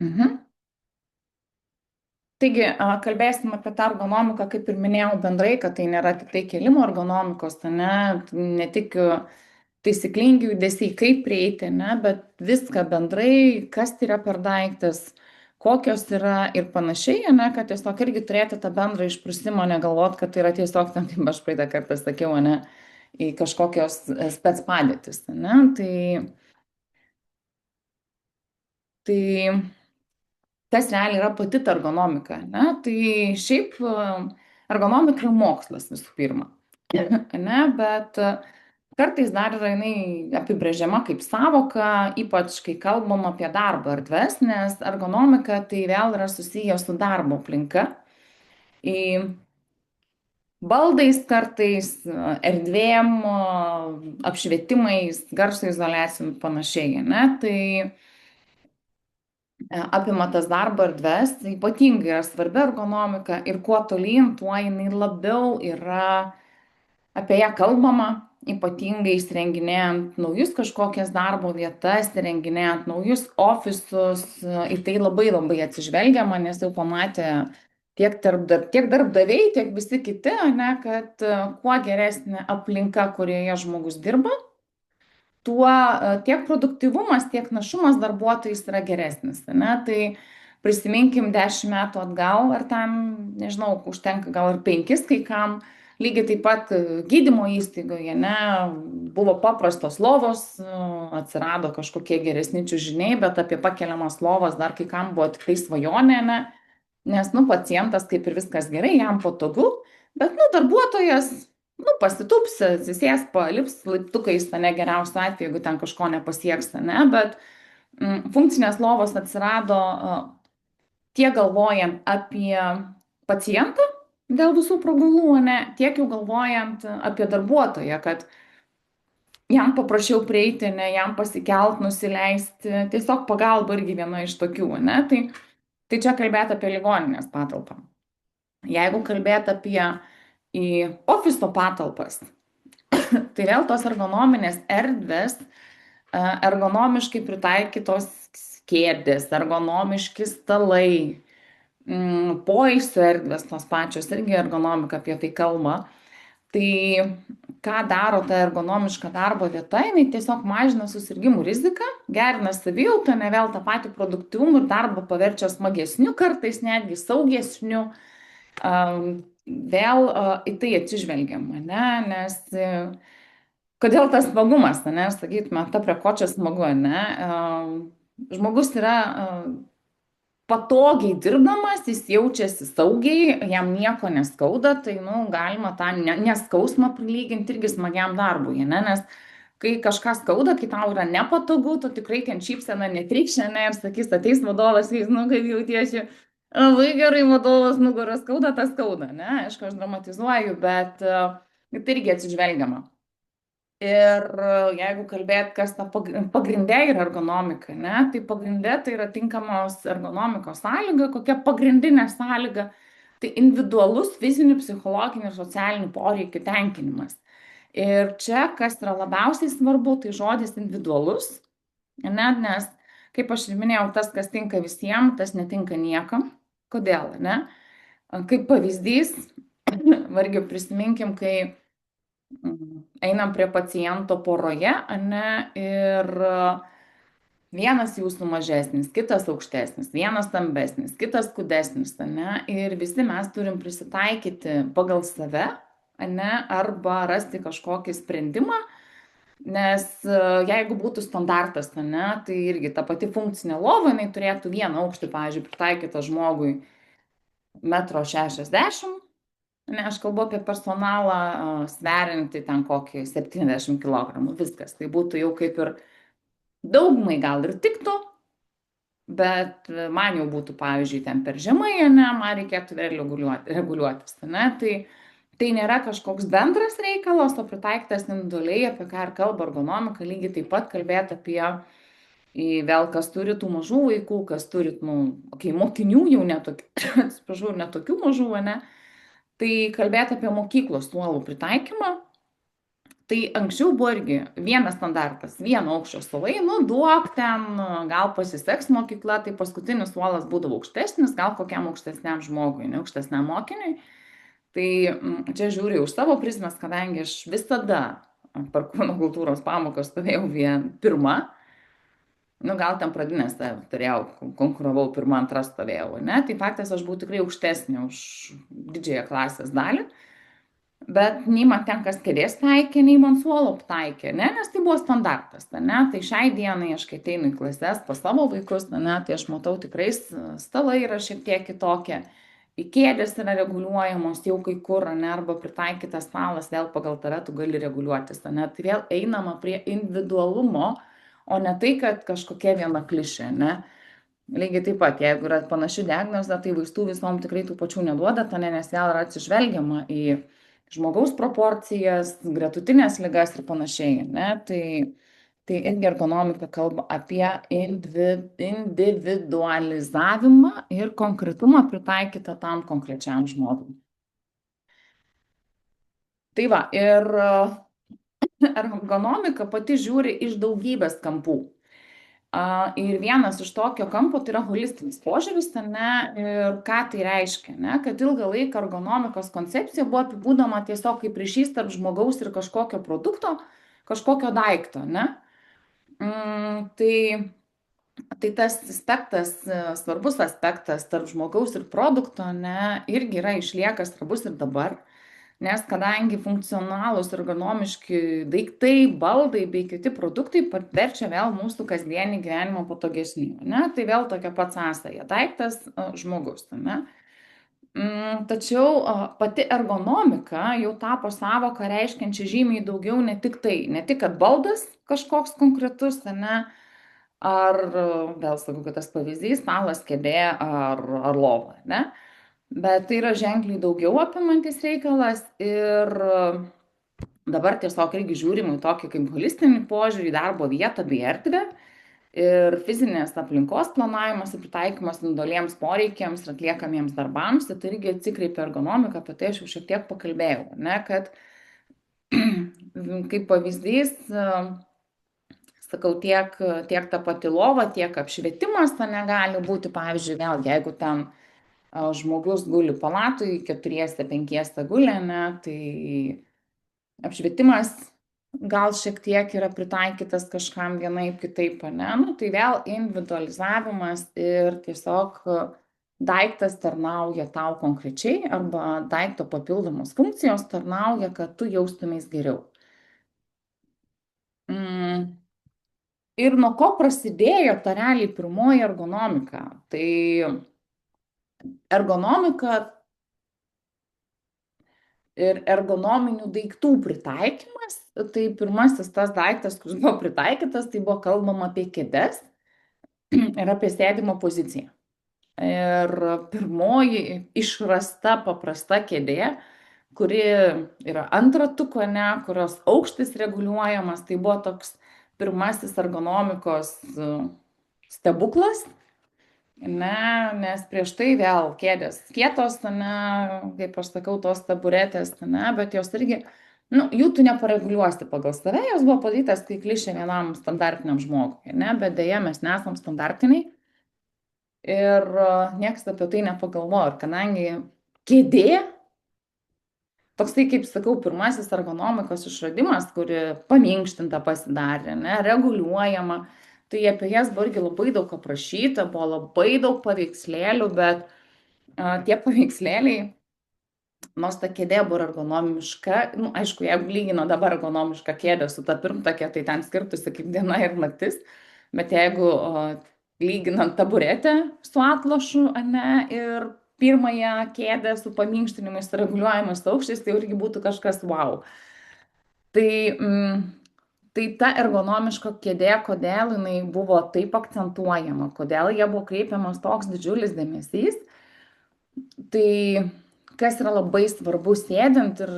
Mhm. Taigi, kalbėsim apie tą ergonomiką, kaip ir minėjau bendrai, kad tai nėra tik tai kėlimo ergonomikos, ne tik taisyklingi judesiai, kaip prieiti, ne, bet viską bendrai, kas tai yra per daiktas, kokios yra ir panašiai, ne, kad tiesiog irgi turėti tą bendrą išprusimą, negalvot, kad tai yra tiesiog, ten, kaip aš praeitą kartą sakiau, ne, į kažkokios spec padėtis, ne, tai kas realiai yra pati ta ergonomika, ne? Tai šiaip ergonomika yra mokslas visų pirma, ne? Bet kartais dar yra jinai apibrėžiama kaip sąvoka, ypač kai kalbam apie darbo erdves, nes ergonomika tai vėl yra susiję su darbo aplinka. Į baldais kartais, erdvėm, apšvietimais, garso izoliacijom ir panašiai, ne? Tai apima tas darbo erdves, tai ypatingai yra svarbi ergonomika ir kuo tolyn, tuo jinai labiau yra apie ją kalbama, ypatingai įsirenginėjant naujus kažkokias darbo vietas, įrenginėjant naujus ofisus, į tai labai labai atsižvelgiama, nes jau pamatė tiek darbdaviai, tiek visi kiti, ne, kad kuo geresnė aplinka, kurioje žmogus dirba, tuo tiek produktyvumas, tiek našumas darbuotojais yra geresnis. Ne? Tai prisiminkim 10 metų atgal, ar ten, nežinau, užtenka gal ir 5 kai kam. Lygiai taip pat gydymo įstaigoje, ne, buvo paprastos lovos, atsirado kažkokie geresni čiužiniai, bet apie pakeliamas lovas dar kai kam buvo tikrai svajonė, ne, nes, nu, pacientas kaip ir viskas gerai, jam patogu, bet, nu, darbuotojas, nu, pasitūps, atsisės, palips laiptukais, ne geriausiu atveju, jeigu ten kažko nepasieks, ne, bet funkcinės lovos atsirado tiek galvojant apie pacientą dėl visų pragulų, ne, tiek jau galvojant apie darbuotoją, kad jam paprasčiau prieiti, ne, jam pasikelt, nusileisti, tiesiog pagalba irgi viena iš tokių, ne, tai čia kalbėti apie ligoninės patalpą. Jeigu kalbėti apie į ofiso patalpas, tai vėl tos ergonominės erdvės, ergonomiškai pritaikytos kėdės, ergonomiški stalai, poilsio erdvės tos pačios, irgi ergonomika apie tai kalba. Tai ką daro ta ergonomiška darbo vieta, jinai tiesiog mažina susirgymų riziką, gerina savijautą, ne vėl tą patį produktyvumą ir darbą paverčia smagesniu, kartais netgi saugesniu. Vėl į tai atsižvelgiam, ne? Nes kodėl tas smagumas, ne, sakytume, ta prie ko čia smagu, ne? Žmogus yra patogiai dirbdamas, jis jaučiasi saugiai, jam nieko neskauda, tai, nu, galima tą neskausmą prilyginti irgi smagiam darbui, ne? Nes kai kažką skauda, kai tau yra nepatogu, tu tikrai ten šypsena netrykščia, ne, ir sakys, ateis vadovas, jis, nu, kaip jautiesi, labai gerai vadovas, nugarą skauda, tas skauda, ne, aišku, aš dramatizuoju, bet tai irgi atsižvelgiama. Ir jeigu kalbėt, kas ta pagrindė yra ergonomika, ne, tai pagrindė tai yra tinkamos ergonomikos sąlyga, kokia pagrindinė sąlyga, tai individualus fizinių, psichologinių ir socialinių poreikių tenkinimas. Ir čia, kas yra labiausiai svarbu, tai žodis individualus, ne, nes, kaip aš ir minėjau, tas, kas tinka visiems, tas netinka niekam. Kodėl, ne? Kaip pavyzdys, vargiai prisiminkim, kai einam prie paciento poroje, ane, ir vienas jūsų mažesnis, kitas aukštesnis, vienas stambesnis, kitas kūdesnis, ane, ir visi mes turim prisitaikyti pagal save, ane, arba rasti kažkokį sprendimą, nes jeigu būtų standartas, ane, tai irgi ta pati funkcinė lova, jinai turėtų vieną aukštį, pavyzdžiui, pritaikytą žmogui 1,60 m. Ne, aš kalbu apie personalą sveriantį ten kokį 70 kg. Viskas. Tai būtų jau kaip ir daugumai gal ir tiktų, bet man jau būtų, pavyzdžiui, ten per žemai, ne, man reikėtų vėl reguliuotis. Ne? Tai nėra kažkoks bendras reikalas, o pritaikytas individualiai, apie ką ir kalba ergonomika, lygiai taip pat kalbėti apie vėl, kas turi tų mažų vaikų, kas turi, nu, mokinių jau netokių, atsiprašau, ir netokių mažų, ne? Tai kalbėti apie mokyklos suolų pritaikymą, Tai anksčiau buvo irgi vienas standartas, vieno aukščio suolai, nu duok ten, gal pasiseks mokykla, tai paskutinis suolas būdavo aukštesnis, gal kokiam aukštesniam žmogui, ne aukštesniam mokiniui. Tai čia žiūriu už savo prizmės, kadangi aš visada per kūno kultūros pamokas stovėjau pirma, nu gal ten pradinėse turėjau, konkuravau pirmą, antrą stovėjau, ne, tai faktas aš buvau tikrai aukštesnė už didžiąją klasės dalį. Bet nei man ten kas kėdės taikė, nei man suolo taikė, ne, nes tai buvo standartas, ne, tai šiai dienai aš kai ateinu į klases pas savo vaikus, ne, tai aš matau tikrai stalai yra šiek tiek kitokie, į kėdės yra reguliuojamos jau kai kur, ne, arba pritaikytas stalas, vėl pagal tave tu gali reguliuotis, ne, tai vėl einama prie individualumo, o ne tai, kad kažkokia viena klišė, ne. Lygiai taip pat, jeigu yra panaši diagnozė, tai vaistų visom tikrai tų pačių neduoda, ne, nes vėl yra atsižvelgiama į žmogaus proporcijas, gretutinės ligas ir panašiai, ne? Tai irgi ergonomika kalba apie individualizavimą ir konkretumą pritaikytą tam konkrečiam žmogui. Tai va, ir ergonomika pati žiūri iš daugybės kampų. Ir vienas iš tokio kampo tai yra holistinis požiūris, ne, ir ką tai reiškia, ne, kad ilgą laiką ergonomikos koncepcija buvo apibūdama tiesiog kaip ryšys tarp žmogaus ir kažkokio produkto, kažkokio daikto, ne. Tai tas aspektas, svarbus aspektas tarp žmogaus ir produkto, ne, irgi yra išlieka svarbus ir dabar. Nes kadangi funkcionalūs ergonomiški daiktai, baldai bei kiti produktai verčia vėl mūsų kasdienį gyvenimą patogesnį, ne? Tai vėl tokia pat sąsaja. Daiktas, žmogus, ne? Tačiau pati ergonomika jau tapo sąvoka reiškiančia žymiai daugiau ne tik tai, ne tik kad baldas kažkoks konkretus, ne? Ar vėl sakau, kad tas pavyzdys, stalas, kėdė ar lova, ne? Bet tai yra ženkliai daugiau apimantis reikalas ir dabar tiesiog irgi žiūrim į tokį kaip holistinį požiūrį į darbo vietą bei erdvę ir fizinės aplinkos planavimas ir pritaikymas individualiems poreikiams ir atliekamiems darbams, tai irgi atsikreipia ergonomika, apie tai aš jau šiek tiek pakalbėjau, ne, kad kaip pavyzdys, sakau, tiek ta pati lova, tiek apšvietimas negali būti, pavyzdžiui, vėl jeigu ten žmogus guli palatoj, 4-5 guli, ne, tai apšvietimas gal šiek tiek yra pritaikytas kažkam vienaip kitaip, ne, nu, tai vėl individualizavimas ir tiesiog daiktas tarnauja tau konkrečiai arba daikto papildomos funkcijos tarnauja, kad tu jaustumės geriau. Ir nuo ko prasidėjo ta realiai pirmoji ergonomika? Tai ergonomika ir ergonominių daiktų pritaikymas, tai pirmasis tas daiktas, kuris buvo pritaikytas, tai buvo kalbama apie kėdes ir apie sėdimo poziciją. Ir pirmoji išrasta paprasta kėdė, kuri yra ant ratuko, ne, kurios aukštis reguliuojamas, tai buvo toks pirmasis ergonomikos stebuklas. Ne, nes prieš tai vėl kėdės kietos, ne, kaip aš sakau, tos taburetės, ne, bet jos irgi, nu, jų tu nepareguliuosi pagal save, jos buvo padarytas kaip klišė vienam standartiniam žmogui, ne, bet dėja mes nesam standartiniai ir niekas apie tai nepagalvojo, ir kadangi kėdė, toksai, kaip sakau, pirmasis ergonomikos išradimas, kuri paminkštinta pasidarė, ne, reguliuojama, tai apie jas buvo irgi labai daug aprašyta, buvo labai daug paveikslėlių, bet tie paveikslėliai, nors ta kėdė buvo ergonomiška, nu, aišku, jeigu lygino dabar ergonomišką kėdę su ta pirmtakė, tai ten skirtusi kaip diena ir naktis, bet jeigu lyginant taburetę su atlošu, ne, ir pirmąją kėdę su paminkštinimais reguliuojamais aukščiais, tai irgi būtų kažkas wow. Tai ta ergonomiška kėdė, kodėl jinai buvo taip akcentuojama, kodėl jie buvo kreipiamas toks didžiulis dėmesys, tai kas yra labai svarbu sėdint ir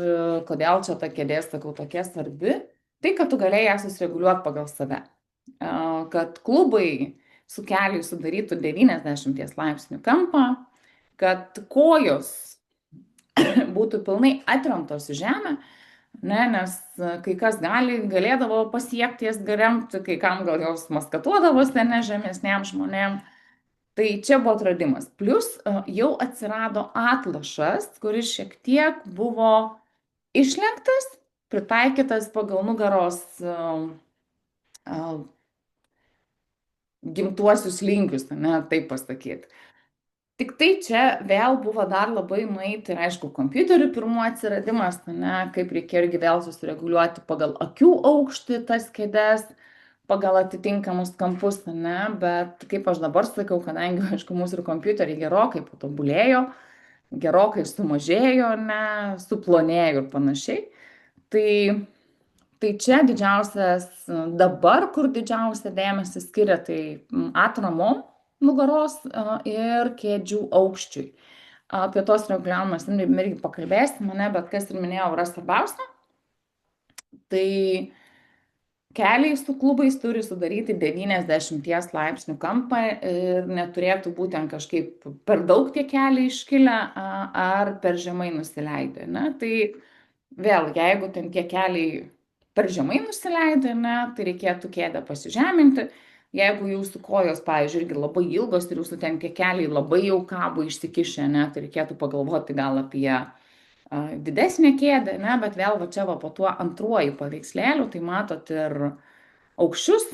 kodėl čia ta kėdė, sakau, tokia svarbi, tai kad tu galėjai ją susireguliuoti pagal save. Kad klubai su keliui sudarytų 90 laipsnių kampą, kad kojos būtų pilnai atremtos į žemę, ne, nes kai kas galėdavo pasiekti jas remti, kai kam gal jos maskatuodavosi, ne, žemesniam žmonėm. Tai čia buvo atradimas. Plus jau atsirado atlašas, kuris šiek tiek buvo išlenktas, pritaikytas pagal nugaros gimtuosius linkius, ne, taip pasakyti. Tik tai čia vėl buvo dar labai nueiti, ir aišku, kompiuterių pirmų atsiradimas, ne, kaip reikėjo irgi vėl susireguliuoti pagal akių aukštį tas kėdes, pagal atitinkamus kampus, ne, bet kaip aš dabar sakau, kadangi, aišku, mūsų ir kompiuteriai gerokai patobulėjo, gerokai sumažėjo, ne, suplonėjo ir panašiai, tai tai čia didžiausias dabar, kur didžiausią dėmesį skiria, tai atramom nugaros ir kėdžių aukščiui. Apie tos reguliavimus irgi pakalbėsime, ne, bet kas ir minėjau, yra svarbiausia. Tai keliai su klubais turi sudaryti 90 laipsnių kampą ir neturėtų būti ten kažkaip per daug tie keliai iškilę ar per žemai nusileidę. Ne? Tai vėl, jeigu ten tie keliai per žemai nusileidę, ne, tai reikėtų kėdę pasižeminti. Jeigu jūsų kojos, pavyzdžiui, irgi labai ilgos ir jūsų ten tie keliai labai jau kabo išsikišę, ne, tai reikėtų pagalvoti gal apie didesnę kėdę, ne, bet vėl va čia va po tuo antruoju paveikslėliu, tai matot ir aukščius,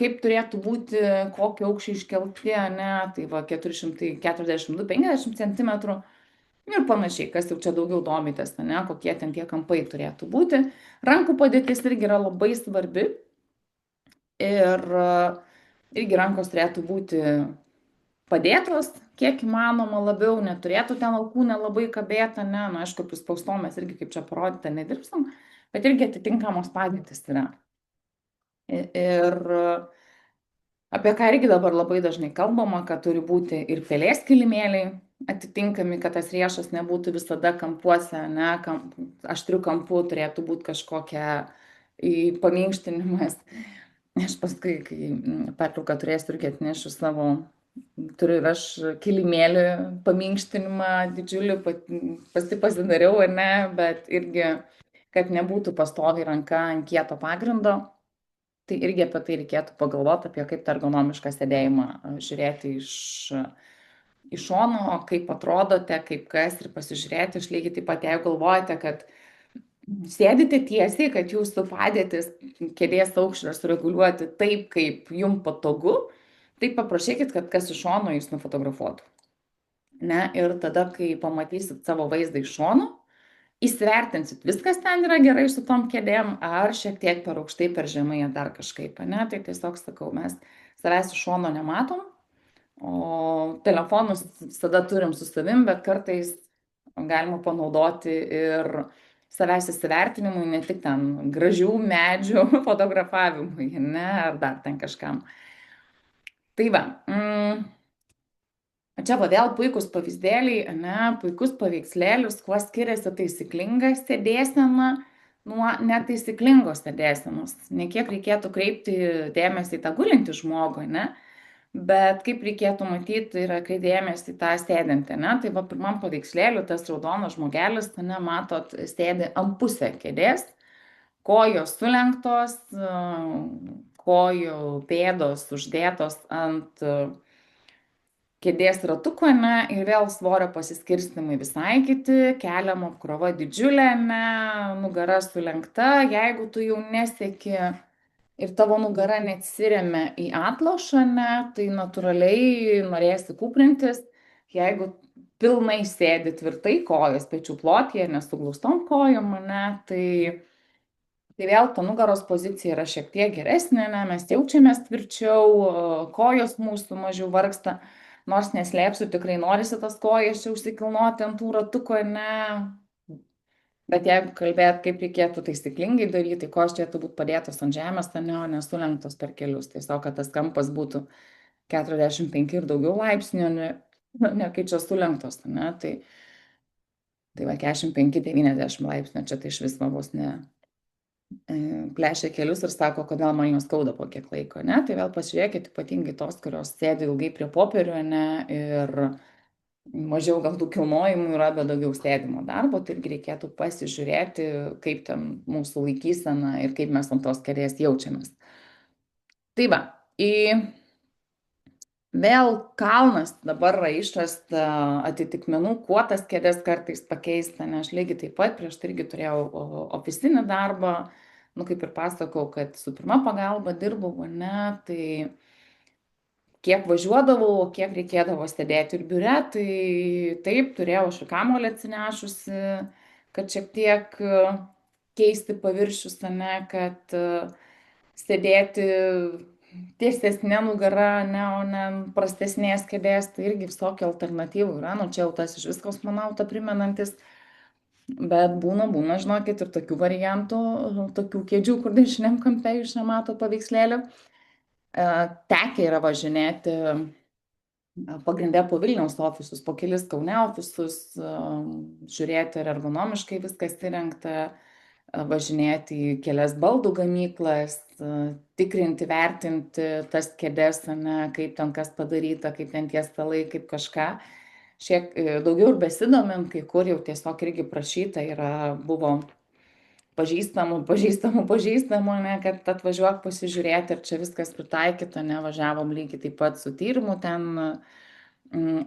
kaip turėtų būti, kokie aukščiai iškelti, ne, tai va 442-50 cm ir panašiai, kas jau čia daugiau domitės, ne, kokie ten tie kampai turėtų būti. Rankų padėtis irgi yra labai svarbi ir irgi rankos turėtų būti padėtos, kiek įmanoma labiau, neturėtų ten alkūnė labai kabėta, ne, na, aišku, prispaustom mes irgi, kaip čia parodyti, nedirbsim, bet irgi atitinkamos padėtis yra. Ir apie ką irgi dabar labai dažnai kalbama, kad turi būti ir pelės kilimėliai atitinkami, kad tas riešas nebūtų visada kampuose, ne, aštrių kampų turėtų būti kažkokia paminkštinimas. Aš paskui, kai pertrauką turėsiu, irgi atnešiu savo, turiu ir aš kilimėlį paminkštinimą didžiulį, pati pasidariau, ar ne, bet irgi, kad nebūtų pastoviai ranka ant kieto pagrindo. Tai irgi apie tai reikėtų pagalvoti, apie kaip tą ergonomišką sėdėjimą žiūrėti iš šono, kaip atrodote, kaip kas ir pasižiūrėti. Aš lygiai taip pat, jeigu galvojate, kad sėdite tiesiai, kad jūsų padėtis kėdės aukštį sureguliuoti taip, kaip jums patogu, tai paprašykit, kad kas iš šono jūs nufotografuotų. Ne? Ir tada, kai pamatysit savo vaizdą iš šono, įsivertinsit, viskas ten yra gerai su tom kėdėm, ar šiek tiek per aukštai, per žemai, ar dar kažkaip, ne? Tai tiesiog sakau, mes savęs iš šono nematom, o telefonus visada turim su savim, bet kartais galima panaudoti ir savęs įsivertinimui, ne tik ten gražių medžių fotografavimui, ne, ar dar ten kažkam. Tai va, čia va vėl puikus pavyzdėliai, ne, puikus paveikslėlius, kuo skiriasi taisyklinga stebėsena nuo netaisyklingos stebėsenos. Ne kiek reikėtų kreipti dėmesį į tą gulintį žmogų, ne, bet kaip reikėtų matyti ir kreipti dėmesį į tą sėdintį, ne. Tai va pirmam paveikslėliu tas raudonas žmogelis, ne, matot, sėdi ant pusę kėdės, kojos sulenktos, kojų pėdos uždėtos ant kėdės ratuko, ne, ir vėl svorio pasiskirstimai visai kiti, keliama apkrova didžiulė, ne, nugara sulenkta, jeigu tu jau neseki ir tavo nugara neatsiremia į atlošą, ne, tai natūraliai norėsi kūprintis, jeigu pilnai sėdi tvirtai kojos pečių plotyje, nesuglaustom kojom, ne, tai vėl ta nugaros pozicija yra šiek tiek geresnė, ne, mes jaučiamės tvirčiau, kojos mūsų mažiau vargsta. Nors neslėpsiu, tikrai norisi tas kojas čia užsikilnoti ant tų ratukų, ne. Bet jeigu kalbėt, kaip reikėtų taisyklingai daryti, tai kojos turėtų būti padėtos ant žemės, ne, o nesulenktos per kelius. Tiesiog, kad tas kampas būtų 45 ir daugiau laipsnių, ne kai čia sulenktos, ne. Tai va 45-90 laipsnių, čia tai iš vis vos ne plešia kelius ir sako, kodėl man jos skauda po kiek laiko, ne? Tai vėl pasižiūrėkit, ypatingai tos, kurios sėdi ilgai prie popierių, ne? Ir mažiau gal tų kilnojimų yra, bet daugiau sėdimo darbo, tai irgi reikėtų pasižiūrėti, kaip ten mūsų laikysena ir kaip mes ant tos kėdės jaučiamės. Tai va, vėl kalnas dabar yra išrasta atitikmenų, kuo tas kėdės kartais pakeista, nes aš lygiai taip pat prieš tai irgi turėjau ofisinį darbą, nu kaip ir pasakau, kad su pirma pagalba dirbau, ne, tai kiek važiuodavau, kiek reikėdavo stebėti ir biure, tai taip, turėjau aš ir kamuolį atsinešusi, kad šiek tiek keisti paviršius, ne, kad sėdėti tiesesnė nugara, ne, o ne prastesnės kėdės, tai irgi visokių alternatyvų yra, nu čia jau tas iš viskos kosmonautą primenantis, bet būna, žinokit, ir tokių variantų, tokių kėdžių, kur dešiniam kampe jūs nemato paveikslėlio. Tekę yra važinėti pagrinde po Vilniaus ofisus, po kelis Kaune ofisus, žiūrėti, ar ergonomiškai viskas įrengta, važinėti į kelias baldų gamyklas, tikrinti, vertinti tas kėdes, ne, kaip ten kas padaryta, kaip ten tie stalai, kaip kažką. Šiek daugiau ir besidomint, kai kur jau tiesiog irgi prašyta yra, buvo pažįstamų, ne, kad atvažiuok pasižiūrėti, ar čia viskas pritaikyta, ne, važiavom lygiai taip pat su tyrimu ten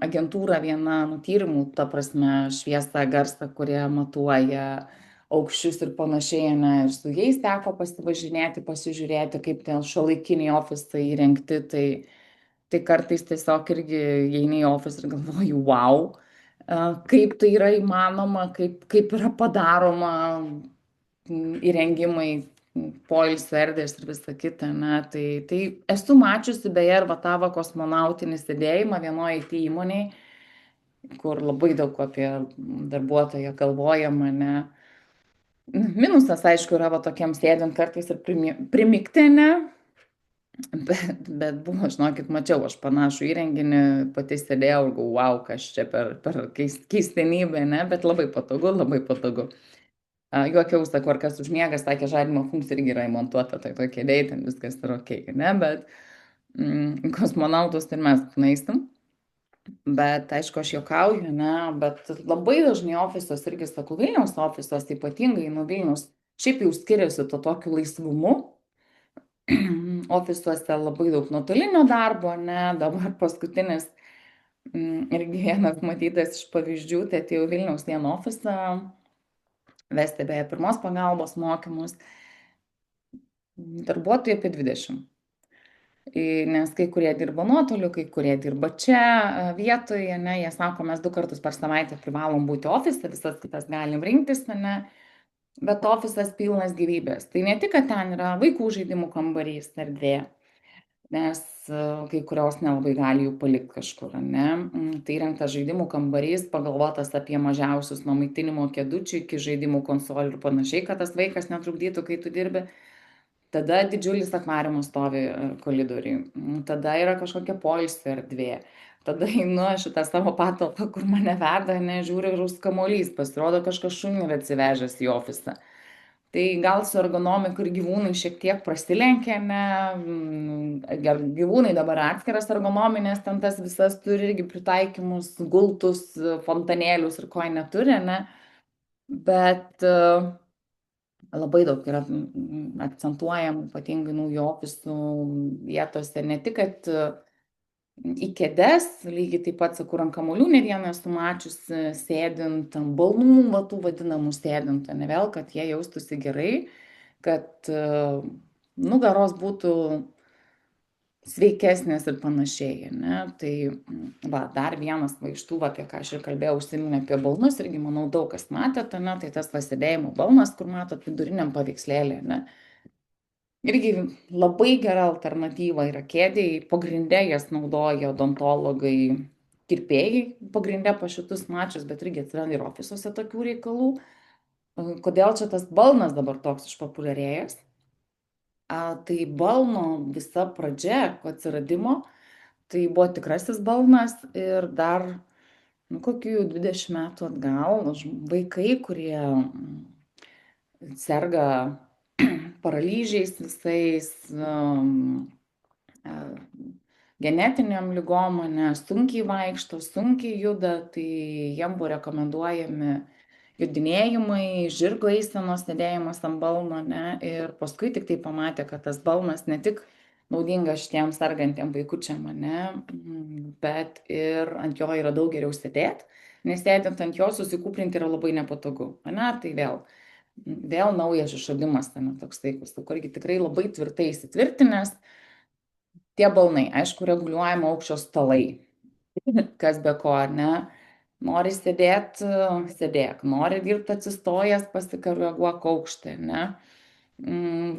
agentūra viena, nu, tyrimų, ta prasme, šviesą, garsą, kurie matuoja aukščius ir panašiai, ne, ir su jais teko pasivažinėti, pasižiūrėti, kaip ten šiuolaikiniai ofisai įrengti, tai kartais tiesiog irgi eini į ofisą ir galvoju, wow, kaip tai yra įmanoma, kaip yra padaroma įrengimai, poilsio erdvės ir visa kita, ne, tai esu mačiusi beje ir va tavo kosmonautinį sėdėjimą vienoje IT įmonėje, kur labai daug apie darbuotoją galvojama, ne. Minusas, aišku, yra va tokiem sėdint kartais ir primigti, ne, bet buvo, žinokit, mačiau aš panašų įrenginį, pati sėdėjau ir galvojau, wow, kas čia per keistenybė, ne, bet labai patogu, labai patogu. Juokiausi, sakau, ar kas užmiega, sakė, žadinimo funkcija irgi yra įmontuota, tai tokia kėdėj, ten viskas yra ok, ne, bet kosmonautus tai mes naisim. Bet aišku, aš juokauju, ne, bet labai dažnai ofisos, irgi sakau, Vilniaus ofisos, ypatingai nuo Vilniaus, šiaip jau skiriasi to tokiu laisvumu. Ofisuose labai daug nuotolinio darbo, ne, dabar paskutinis irgi vienas matytas iš pavyzdžių, tai atėjau Vilniaus vieną ofisą, vesti beje pirmos pagalbos mokymus, darbuotojai apie 20. Nes kai kurie dirba nuotoliu, kai kurie dirba čia vietoje, ne, jie sako, mes 2 kartus per savaitę privalom būti ofise, visas kitas galim rinktis, ne, bet ofisas pilnas gyvybės. Tai ne tik, kad ten yra vaikų žaidimų kambarys, erdvė, nes kai kurios nelabai gali jų palikti kažkur, ne. Tai įrengtas žaidimų kambarys, pagalvotas apie mažiausius nuo maitinimo kėdučių iki žaidimų konsolių ir panašiai, kad tas vaikas netrukdytų, kai tu dirbi. Tada didžiulis akvariumas stovi koridoriuj. Tada yra kažkokia poilsio erdvė. Tada einu aš į tą savo patalpą, kur mane veda, nežiūriu, ir kamuolys. Pasirodo, kažkas šunį yra atsivežęs į ofisą. Tai gal su ergonomika ir gyvūnai šiek tiek prasilenkia, ne, gyvūnai dabar atskiras ergonominės, ten tas visas turi irgi pritaikymus, gultus, fontanėlius ir ko jie neturi, ne, bet labai daug yra akcentuojama, ypatingai naujų ofisų vietose, ne tik, kad į kėdes, lygiai taip pat, sakau, ant kamuolių ne vieną esu mačiusi sėdint, ant balnų, va tų vadinamų sėdint, ne vėl, kad jie jaustųsi gerai, kad nugaros būtų sveikesnės ir panašiai, ne, tai va, dar vienas va iš tų, va, apie ką aš ir kalbėjau, užsiminė apie balnus, irgi, manau, daug kas matėte, ne, tai tas pasėdėjimo balnas, kur matot viduriniam paveikslėlį, ne, irgi labai gera alternatyva yra kėdėjai, pagrinde jas naudoja odontologai, kirpėjai, pagrinde po šitus mačius, bet irgi atsiranda ir ofisuose tokių reikalų. Kodėl čia tas balnas dabar toks išpopuliarėjęs? Tai balno visa pradžia atsiradimo, tai buvo tikrasis balnas ir dar, nu, kokių 20 metų atgal, vaikai, kurie serga paralyžiais visais, genetiniam lygom, ane, sunkiai vaikšto, sunkiai juda, tai jiem buvo rekomenduojami jodinėjimai, žirgo eisenos, sėdėjimas ant balno, ne, ir paskui tik tai pamatė, kad tas balnas ne tik naudingas šitiem sergantiem vaikučiam, ne, bet ir ant jo yra daug geriau sėdėti, nes sėdint ant jo susikūprinti yra labai nepatogu, ne, tai vėl naujas išradimas, ten toksai, kur irgi tikrai labai tvirtai įsitvirtinęs, tie balnai, aišku, reguliuojama aukščio stalai, kas be ko, ar ne, nori sėdėt, sėdėk, nori dirbti atsistojęs, pasikoreguok aukštį, ne,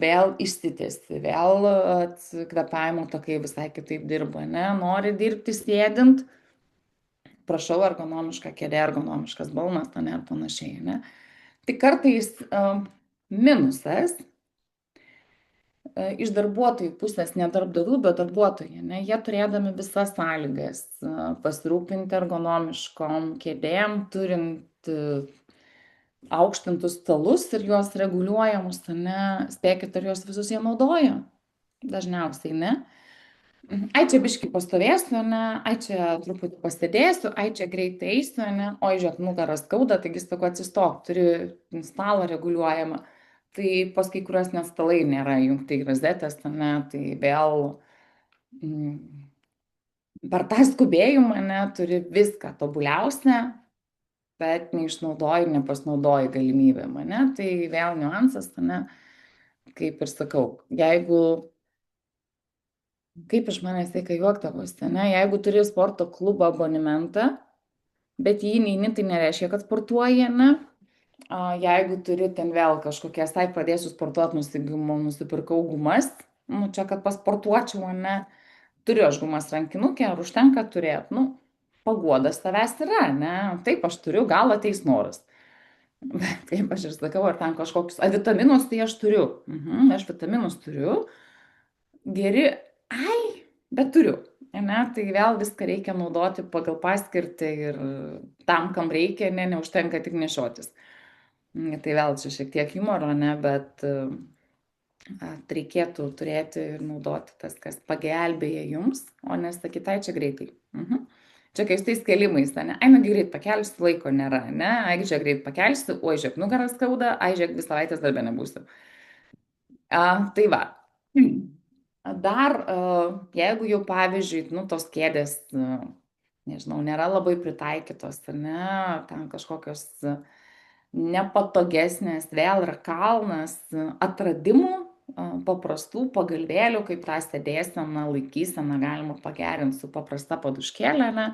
vėl išsitiesi, vėl kvėpavimo takai visai kitaip dirba, ne, nori dirbti sėdint, prašau, ergonomiška kėdė, ergonomiškas balnas, ne, ir panašiai, ne. Tai kartais minusas iš darbuotojų pusės, ne darbdavių, bet darbuotojai, ne, jie turėdami visas sąlygas pasirūpinti ergonomiškom kėdėm, turint aukštintus stalus ir juos reguliuojamus, ne, spėkit, ar juos visus jie naudoja? Dažniausiai ne. Ai, čia biškai pastovėsiu, ne, ai, čia truputį pasėdėsiu, ai, čia greitai eisiu, ne, oi, žiūrėk, nugarą skauda, taigi sakau, atsistok, turi stalą reguliuojamą. Tai pas kai kuriuos net stalai nėra jungti į rozetės, ne, tai vėl per tą skubėjimą, ne, turi viską tobuliausią, bet neišnaudoji, nepasinaudoji galimybėm, ne, tai vėl niuansas, ne, kaip ir sakau, jeigu, kaip iš manęs tai, kai juoktavosi, ne, jeigu turi sporto klubo abonementą, bet jį neini, tai nereiškia, kad sportuoji, ne, jeigu turi ten vėl kažkokie, tai pradėsiu sportuoti, nusipirkau gumas, nu, čia, kad pasportuočiau, ne, turiu aš gumas rankinukę, ar užtenka turėti, nu, paguodas tavęs yra, ne, taip aš turiu, gal ateis noras. Bet kaip aš ir sakau, ar ten kažkokius, vitaminus tai aš turiu, aš vitaminus turiu, geri, ai, bet turiu, ne, tai vėl viską reikia naudoti pagal paskirtį ir tam, kam reikia, ne, neužtenka tik nešiotis. Tai vėl čia šiek tiek humoro, ne, bet reikėtų turėti ir naudoti tas, kas pagelbėja jums, o nesakyti, tai čia greitai. Čia kai su tais kelimais, ne, ai, nu greit pakelsiu, laiko nėra, ne, ai, čia greit pakelsiu, oi, žiūrėk, nugaras skauda, ai, žiūrėk, 2 savaitės darbė nebūsiu. Tai va. Dar, jeigu jau pavyzdžiui, nu, tos kėdės, nežinau, nėra labai pritaikytos, ne, ten kažkokios nepatogesnės, vėl yra kalnas atradimų, paprastų pagalvėlių, kaip tą sėdėseną, laikyseną galima pagerinti su paprasta paduškėlė, ne?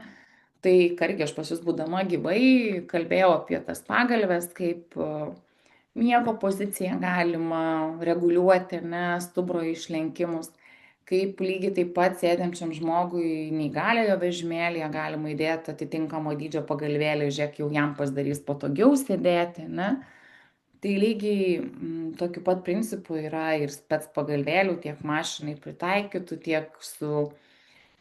Tai kargi aš pas jūs būdama gyvai kalbėjau apie tas pagalves, kaip miego poziciją galima reguliuoti, ne, stuburo išlenkimus, kaip lygiai taip pat sėdinčiam žmogui neįgaliojo vežimėlyje galima įdėti atitinkamo dydžio pagalvėlį, žiūrėk, jau jam pasidarys patogiau sėdėti, ne. Tai lygiai tokiu pat principu yra ir spec pagalvėlių, tiek mašinai pritaikytų, tiek su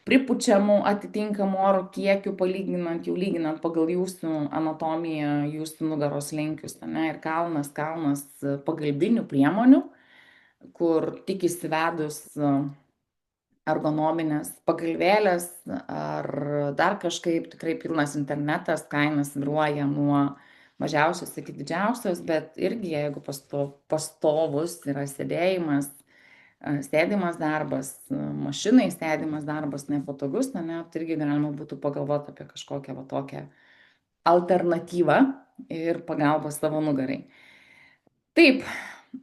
pripučiamu atitinkamu oro kiekiu palyginant, jau lyginant pagal jūsų anatomiją, jūsų nugaros linkius, ne, ir kalnas pagalbinių priemonių, kur tik įsivedus ergonominės pagalvėlės ar dar kažkaip, tikrai pilnas internetas, kainas svyruoja nuo mažiausios iki didžiausios, bet irgi jeigu pastovus yra sėdėjimas, sėdimas darbas, mašinai sėdimas darbas nepatogus, ne, tai irgi galima būtų pagalvoti apie kažkokią va tokią alternatyvą ir pagalbą savo nugarai. Taip,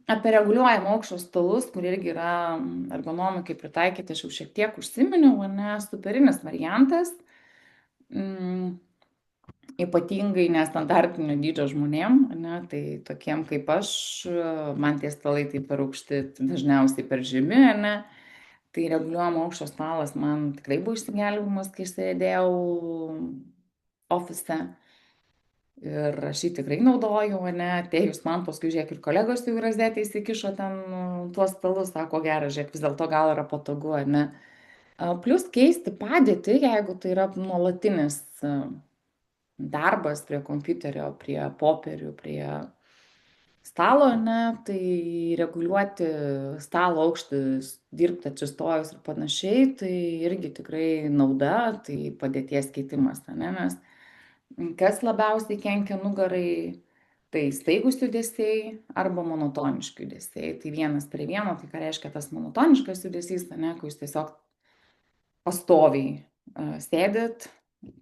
apie reguliuojamą aukščio stalus, kur irgi yra ergonomikai pritaikyti, aš jau šiek tiek užsiminiau, ne, superinis variantas. Ypatingai nestandartinio dydžio žmonėm, ne, tai tokiem kaip aš, man tie stalai taip per aukšti, dažniausiai per žemi, ne, tai reguliuojamo aukščio stalas man tikrai buvo išsigelbėjimas, kai sėdėjau ofise ir aš jį tikrai naudojau, ne, atėjus man, paskui žiūrėk ir kolegos jau rozetę įsikišo ten tuos stalus, sako, geras, žiūrėk, vis dėlto gal yra patogu, ne. Plius keisti padėtį, jeigu tai yra nuolatinis darbas prie kompiuterio, prie popierių, prie stalo, ne, tai reguliuoti stalo aukštį, dirbti atsistojus ir panašiai, tai irgi tikrai nauda, tai padėties keitimas, ne, nes kas labiausiai kenkia nugarai, tai staigūs judesiai arba monotoniški judesiai. Tai vienas prie vieno, tai ką reiškia tas monotoniškas judesys, ne, kai jūs tiesiog pastoviai sėdit,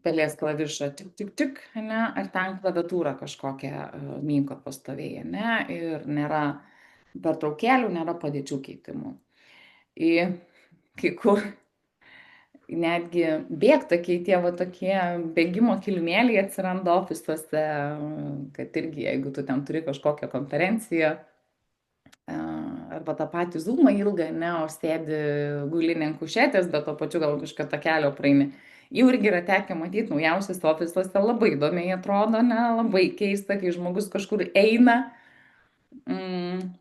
pelės klavišą tik, tik, tik, ne, ar ten klaviatūrą kažkokią minko pastoviai, ne, ir nėra pertraukėlių, nėra padėčių keitimų. Į kai kur netgi bėgtakiai, tie va tokie bėgimo kilimėliai atsiranda ofisuose, kad irgi jeigu tu ten turi kažkokią konferenciją arba tą patį zoomą ilgą, ne, o sėdi gulinė ant kušetės, bet to pačiu gal kažką takelio praeini. Jau irgi yra tekę matyti naujausias ofisuose, labai įdomiai atrodo, ne, labai keista, kai žmogus kažkur eina. Mm,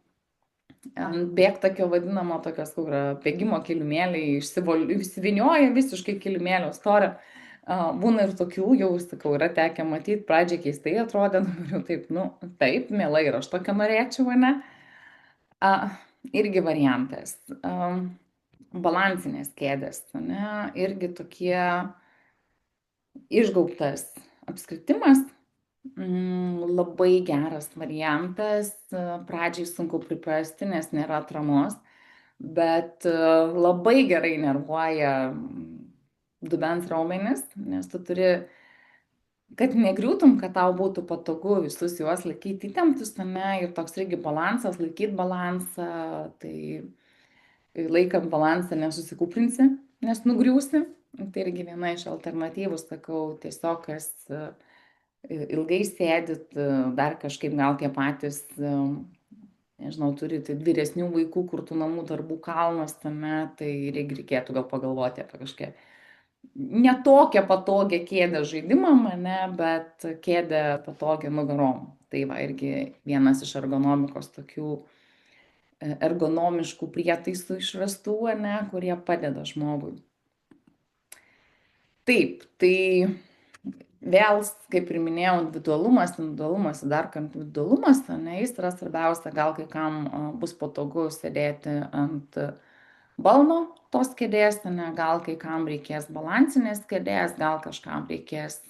ant bėgtakio vadinamo tokios, kur yra bėgimo kilimėliai, išsivinioja visiškai kilimėlio storio. Būna ir tokių, jau sakau, yra tekę matyti, pradžiai keistai atrodė, dabar jau taip, nu, taip, mielai ir aš tokia norėčiau, ne? Irgi variantas. Balansinės kėdės, ne? Irgi tokie išgaubtas apskritimas. Labai geras variantas. Pradžiai sunku priprasti, nes nėra atramos, bet labai gerai nervuoja dubens raumenis, nes tu turi, kad negriūtum, kad tau būtų patogu visus juos laikyti įtemptus, ne, ir toks irgi balansas, laikyti balansą, tai laikant balansą nesusikūprinsi, nes nugriūsi. Tai irgi viena iš alternatyvų, sakau, tiesiog kas ilgai sėdit, dar kažkaip gal tie patys, nežinau, turite vyresnių vaikų, kur tų namų darbų kalnas tame, tai irgi reikėtų gal pagalvoti apie kažkokią netokią patogią kėdę žaidimam, ne, bet kėdę patogią nugarom. Tai va, irgi vienas iš ergonomikos tokių ergonomiškų prietaisų išrastų, ne, kurie padeda žmogui. Taip, tai vėl, kaip ir minėjau, individualumas, dar kartą individualumas, ne, jis yra svarbiausia, gal kai kam bus patogu sėdėti ant balno tos kėdės, ne, gal kai kam reikės balansinės kėdės, gal kažkam reikės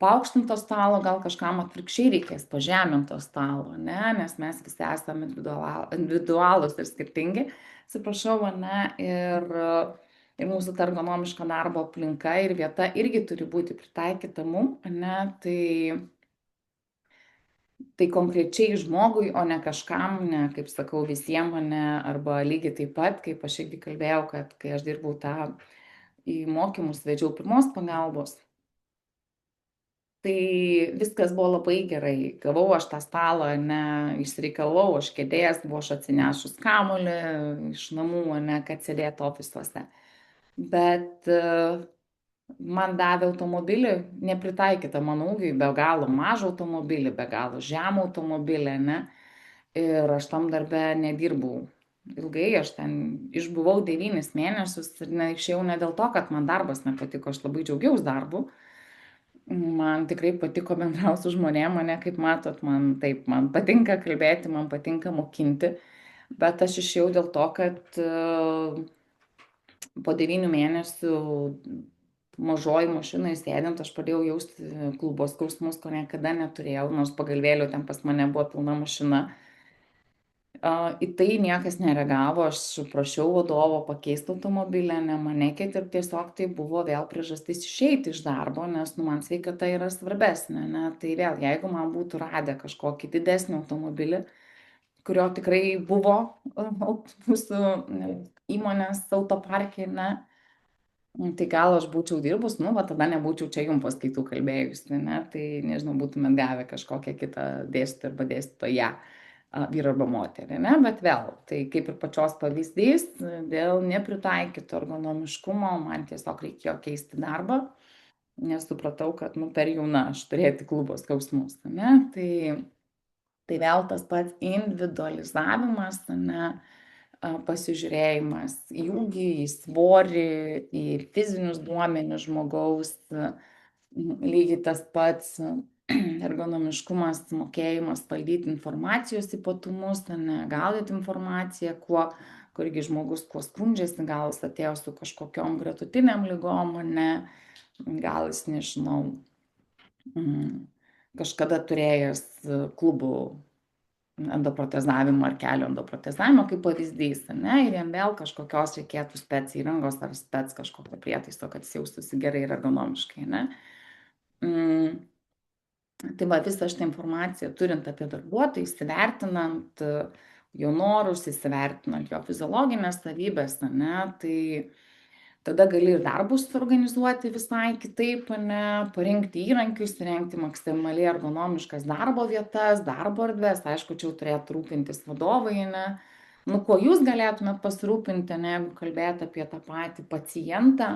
paaukštinto stalo, gal kažkam atvirkščiai reikės pažeminto stalo, ne, nes mes visi esame individualūs ir skirtingi, atsiprašau, ne, ir mūsų ta ergonomiška darbo aplinka ir vieta irgi turi būti pritaikyta mum, ne, tai konkrečiai žmogui, o ne kažkam, ne, kaip sakau, visiems, ne, arba lygiai taip pat, kaip aš irgi kalbėjau, kad kai aš dirbau tą į mokymus, vedžiau pirmos pagalbos, tai viskas buvo labai gerai. Gavau aš tą stalą, ne, išsireikalau, aš kėdės, buvau aš atsinešus kamuolį iš namų, ne, kad sėdėtų ofisuose. Bet man davė automobilį nepritaikytą mano ūgiui, be galo mažą automobilį, be galo žemą automobilį, ne? Ir aš tam darbe nedirbau ilgai, aš ten išbuvau 9 mėnesius ir neišėjau ne dėl to, kad man darbas nepatiko, aš labai džiaugiausi darbu. Man tikrai patiko bendrauti su žmonėm, mane, kaip matot, man patinka kalbėti, man patinka mokinti, bet aš išėjau dėl to, kad po 9 mėnesių mažoj mašinoj sėdint, aš pradėjau jausti klubo skausmus, ko niekada neturėjau, nors pagalvėlių ten pas mane buvo pilna mašina. Į tai niekas nereagavo, aš prašiau vadovo pakeisti automobilį, nemanekit, ir tiesiog tai buvo vėl priežastis išeiti iš darbo, nes man sveikata yra svarbesnė, ne? Tai vėl, jeigu man būtų radę kažkokį didesnį automobilį, kurio tikrai buvo mūsų įmonės autoparke, ne, tai gal aš būčiau dirbus, nu, va tada nebūčiau čia jums paskaitų kalbėjusi, ne, tai nežinau, būtumėt gavę kažkokią kitą dėstytoją arba dėstytoją, vyrą arba moterį, ne, bet vėl, tai kaip ir pačios pavyzdys, dėl nepritaikyto ergonomiškumo man tiesiog reikėjo keisti darbą, nes supratau, kad, nu, per jauna aš turėti klubo skausmus, ne, tai vėl tas pats individualizavimas, ne, pasižiūrėjimas į ūgį, į svorį, į fizinius duomenis žmogaus, lygiai tas pats ergonomiškumas, mokėjimas valdyti informacijos ypatumus, ne, gaudyti informaciją, kurgi žmogus kuo skundžiasi, gal jis atėjo su kažkokiom gretutiniam lygom, ne, gal jis, nežinau, kažkada turėjęs klubų endoprotezavimo ar kelio endoprotezavimo kaip pavyzdys, ne, ir jam vėl kažkokios reikėtų spec įrangos ar spec kažkokio prietaiso, kad jis jaustųsi gerai ir ergonomiškai, ne. Tai va, visą šitą informaciją turint apie darbuotoją, įsivertinant jo norus, įsivertinant jo fiziologinės savybės, ne, tai tada gali ir darbus organizuoti visai kitaip, ne, parinkti įrankius, įrengti maksimaliai ergonomiškas darbo vietas, darbo erdvės, aišku, čia jau turėtų rūpintis vadovai, ne. Nu, kuo jūs galėtumėt pasirūpinti, ne, jeigu kalbėt apie tą patį pacientą,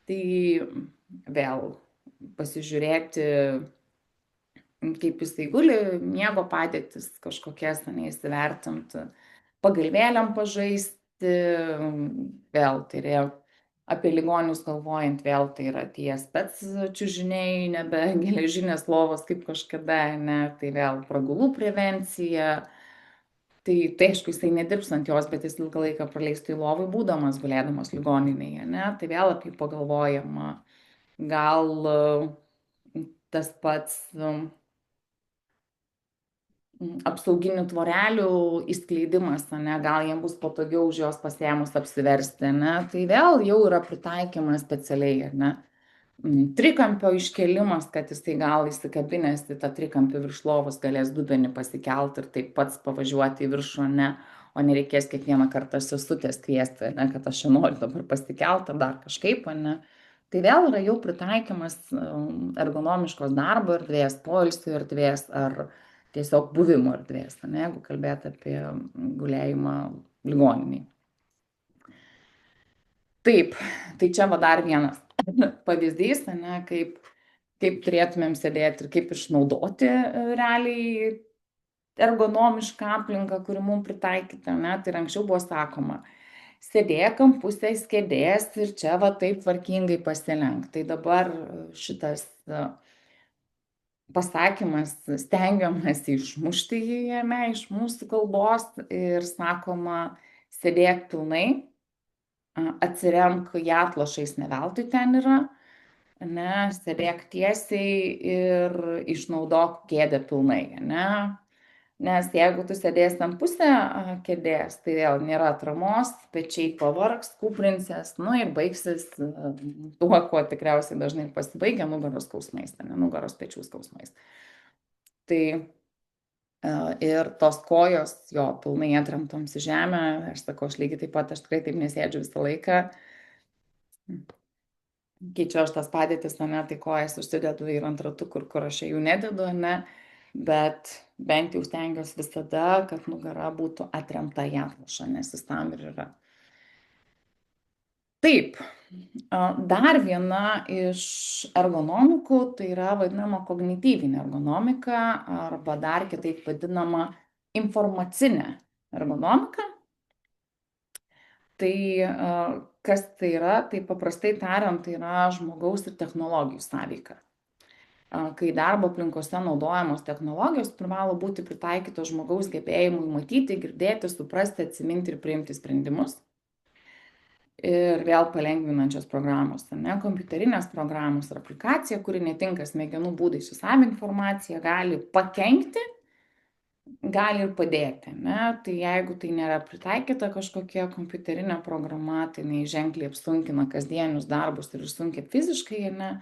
tai vėl pasižiūrėti, kaip jisai guli, miego padėtis kažkokias, ane, įsivertinti, pagalvėlėm pažaisti, vėl tai yra apie ligonius galvojant, vėl tai yra tie spec čiužiniai, nebe geležinės lovos kaip kažkada, ne, tai vėl pragulų prevencija. Tai aišku, jisai nedirbs ant jos, bet jis ilgą laiką praleis tai lovai būdamas, gulėdamas ligoninėje, ne, tai vėl apie pagalvojama. Gal tas pats apsauginių tvorelių įskleidimas, ane, gal jiem bus patogiau už jos pasiėmus apsiversti, ne, tai vėl jau yra pritaikymas specialiai, ar ne. Trikampio iškėlimas, kad jisai gal įsikabinęs į tą trikampį virš lovos galės dubenį pasikelt ir taip pats pavažiuoti į viršų, ne, o nereikės kiekvieną kartą sesutės kviesti, ne, kad aš čia noriu dabar pasikelt ar dar kažkaip, ne. Tai vėl yra jau pritaikymas ergonomiškos darbo erdvės, poilsio erdvės ar tiesiog buvimo erdvės, ne, jeigu kalbėt apie gulėjimą ligoninėj. Taip, tai čia va dar vienas pavyzdys, ne, kaip turėtumėm sėdėti ir kaip išnaudoti realiai ergonomišką aplinką, kuri mums pritaikyta, ne, tai anksčiau buvo sakoma, sėdėk ant pusės kėdės ir čia va taip tvarkingai pasilenk. Tai dabar šitas pasakymas stengiamasi išmušti jį jame iš mūsų kalbos ir sakoma, sėdėk pilnai, atsiremk į atlošais, ne veltui ten yra, ne, sėdėk tiesiai ir išnaudok kėdę pilnai, ne. Nes jeigu tu sėdėsi ant pusę kėdės, tai vėl nėra atramos, pečiai pavargs, kūprinsies, nu ir baigsis tuo, kuo tikriausiai dažnai pasibaigia nugaros skausmais, ne, nugaros pečių skausmais. Tai ir tos kojos jo pilnai atremtoms į žemę, aš sakau, aš lygiai taip pat, aš tikrai taip nesėdžiu visą laiką. Keičiu aš tas padėtis, ne, tai kojas užsidedu ir ant ratų, kur aš jų nededu, ne, bet bent jau stengiuosi visada, kad nugara būtų atremta į atlošą, nes jis tam ir yra. Taip, dar viena iš ergonomikų, tai yra vadinama kognityvinė ergonomika arba dar kitaip vadinama informacinė ergonomika. Tai kas tai yra? Tai paprastai tariant, tai yra žmogaus ir technologijų sąveika. Kai darbo aplinkose naudojamos technologijos privalo būti pritaikytos žmogaus gebėjimui matyti, girdėti, suprasti, atsiminti ir priimti sprendimus. Ir vėl palengvinančios programos, ne, kompiuterinės programos ar aplikacija, kuri netinka smegenų būdai įsisavinti informaciją, gali pakenkti, gali ir padėti, ne. Tai jeigu tai nėra pritaikyta kažkokia kompiuterinė programa, tai jinai ženkliai apsunkina kasdienius darbus ir išsunkia fiziškai, ne.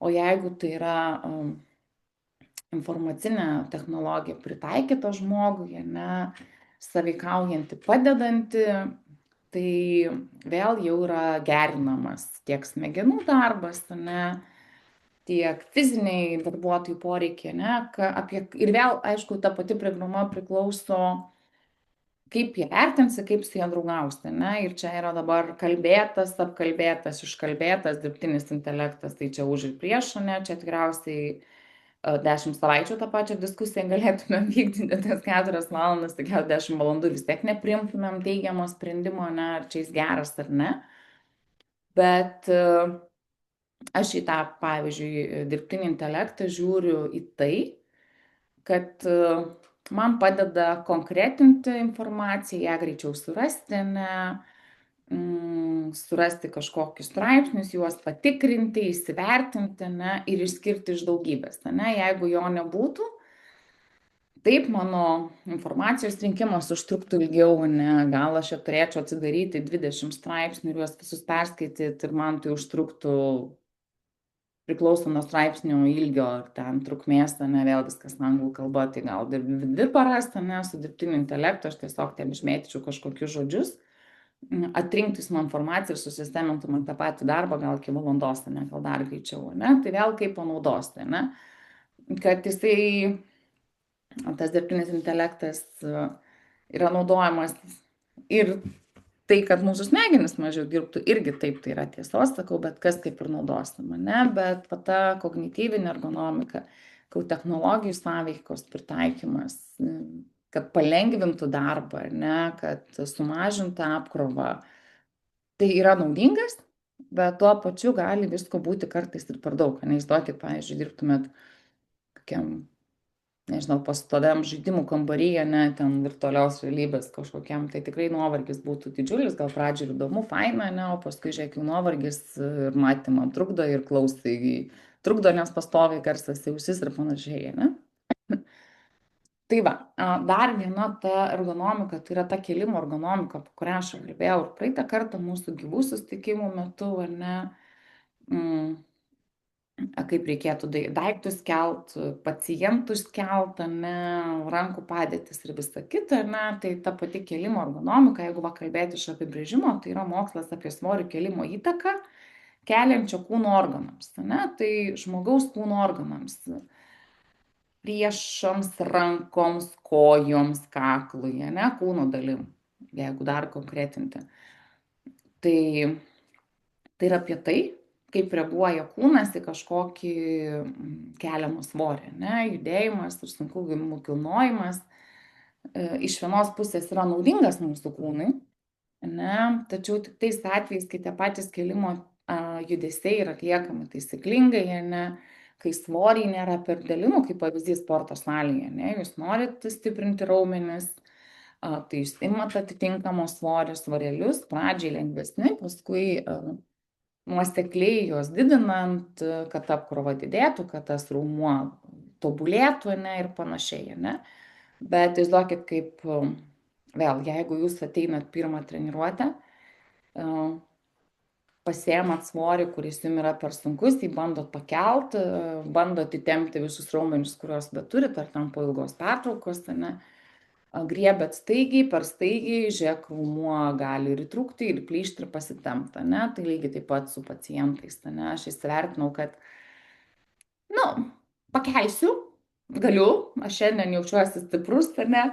O jeigu tai yra informacinė technologija pritaikyta žmogui, ne, sąveikaujanti, padedanti, tai vėl jau yra gerinamas tiek smegenų darbas, ne, tiek fiziniai darbuotojų poreikiai, ne, ir vėl, aišku, ta pati programa priklauso, kaip ją vertinsi, kaip su ją draugausi, ne, ir čia yra dabar kalbėtas, apkalbėtas, iškalbėtas dirbtinis intelektas, tai čia už ir prieš, ne, čia tikriausiai 10 savaičių tą pačią diskusiją galėtumėm vykdyti tas 4 valandas, tai gal 10 valandų vis tiek nepriimtumėm teigiamo sprendimo, ne, ar čia jis geras ar ne. Bet Aš į tą, pavyzdžiui, dirbtinį intelektą žiūriu į tai, kad man padeda konkretinti informaciją, ją greičiau surasti, ne, surasti kažkokius straipsnius, juos patikrinti, įsivertinti, ne, ir išskirti iš daugybės. Ne. Jeigu jo nebūtų, taip mano informacijos rinkimas užtruktų ilgiau, ne, gal aš čia turėčiau atsidaryti 20 straipsnių ir juos visus perskaityti ir man tai užtruktų priklauso nuo straipsnio ilgio ar ten trukmės, ne, vėl viskas anglų kalba, tai gal 2 paras, ne, su dirbtiniu intelektu aš tiesiog ten išmėtyčiau kažkokius žodžius, atrinktis man informaciją ir susistemintų man tą patį darbą, gal iki valandos, ne, gal dar greičiau, ne, tai vėl kaip panaudosti, ne, kad jisai, tas dirbtinis intelektas yra naudojamas ir tai, kad mūsų smegenys mažiau dirbtų, irgi taip tai yra tiesos, sakau, bet kas kaip ir naudosim, ne? Bet va, ta kognityvinė ergonomika, kad technologijų sąveikos pritaikymas, kad palengvintų darbą, ne? Kad sumažintų apkrovą, tai yra naudingas, bet tuo pačiu gali visko būti kartais ir per daug. Neįsivaizduokit, pavyzdžiui, dirbtumėt kokiam, nežinau, pastoviam žaidimų kambaryje, ne, ten virtualios realybės kažkokiam, tai tikrai nuovargis būtų didžiulis, gal pradžioj ir įdomu, faina, ne, o paskui, žiūrėk, jau nuovargis ir matymam trukdo ir klausai trukdo, nes pastoviai garsas į ausis ir panašiai, ne. Tai va, dar viena ta ergonomika, tai yra ta kėlimo ergonomika, apie kurią aš kalbėjau ir praeitą kartą mūsų gyvų susitikimų metu, ar ne, kaip reikėtų daiktus kelt, pacientus kelt, ane, rankų padėtis ir visa kita, ne, tai ta pati kėlimo ergonomika, jeigu va kalbėti iš apibrėžimo, tai yra mokslas apie svorio kėlimo įtaką keliančio kūno organams, ne, tai žmogaus kūno organams, riešams, rankoms, kojoms, kaklui, ne, kūno dalim, jeigu dar konkretinti. Tai yra apie tai, kaip reaguoja kūnas į kažkokį keliamą svorį, ne, judėjimas ir sunkių gaminių kilnojimas. Iš vienos pusės yra naudingas mūsų kūnui, ne, tačiau tik tais atvejais, kai tie patys kėlimo judesiai yra atliekami taisyklingai, ne, kai svoriai nėra per dideli, kaip pavyzdys sporto salėje, ne, jūs norit stiprinti raumenis, tai jūs imat atitinkamo svorio svarelius, pradžiai lengvesni, paskui nuosekliai juos didinant, kad apkrova didėtų, kad tas raumuo tobulėtų, ne, ir panašiai, ne. Bet įsivaizduokit, kaip vėl, jeigu jūs ateinat pirmą treniruotę, pasiėmat svorį, kuris jums yra per sunkus, jį bandot pakelt, bandot įtempti visus raumenis, kuriuos beturit, ar tam po ilgos pertraukos, ne, griebėt staigiai, per staigiai, žiūrėk, raumuo gali ir įtrūkti, ir plyšti, ir pasitempti, ne, tai lygiai taip pat su pacientais, ne, aš įsivertinau, kad, nu, pakelsiu, galiu, aš šiandien jaučiuosi stiprus, ne,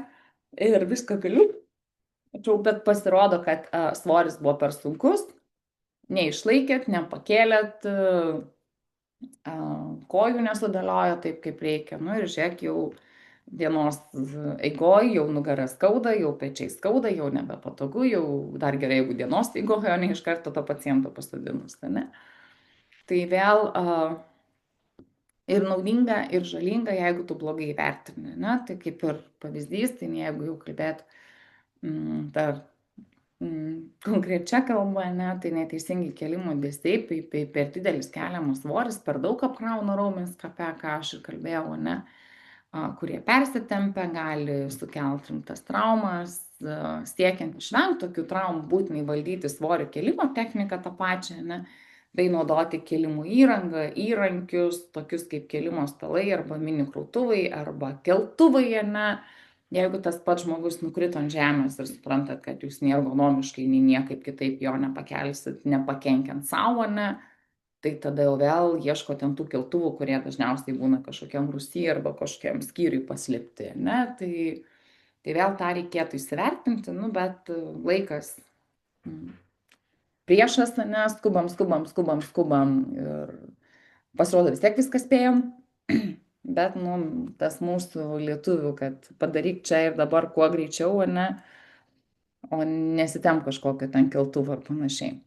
ir viską galiu, tačiau, bet pasirodo, kad svoris buvo per sunkus, neišlaikėt, nepakėlėt, kojų nesudėliojo taip, kaip reikia, nu ir žiūrėk, jau dienos eigoj jau nugarą skauda, jau pečiai skauda, jau nebepatogu, jau dar gerai, jeigu dienos eigoj, o ne iš karto to paciento pasodinus, ne? Tai vėl ir naudinga, ir žalinga, jeigu tu blogai vertini, ne? Tai kaip ir pavyzdys, tai jeigu jau kalbėt per konkrečia kalba, ne, tai neteisingi kėlimo judesiai, per didelis keliamas svoris, per daug apkrauna raumenis, apie ką aš ir kalbėjau, ne, kurie persitempia, gali sukelti rimtas traumas, siekiant išvengti tokių traumų, būtinai valdyti svorio kėlimo techniką tą pačią, ne, bei naudoti kėlimo įrangą, įrankius, tokius kaip kėlimo stalai arba mini krautuvai arba keltuvai, ne. Jeigu tas pats žmogus nukrito ant žemės ir suprantat, kad jūs nei ergonomiškai, nei niekaip kitaip jo nepakelsit, nepakenkiant savo, ne, tai tada jau vėl ieško ten tų keltuvų, kurie dažniausiai būna kažkokiam rūsy arba kažkokiam skyriui paslėpti, ne, tai vėl tą reikėtų įsivertinti, nu, bet laikas priešas, ne, skubam ir pasirodo vis tiek viską spėjom. Bet, nu, tas mūsų lietuvių, kad padaryk čia ir dabar kuo greičiau, ne, o nesitemp kažkokio ten keltuvo ar panašiai.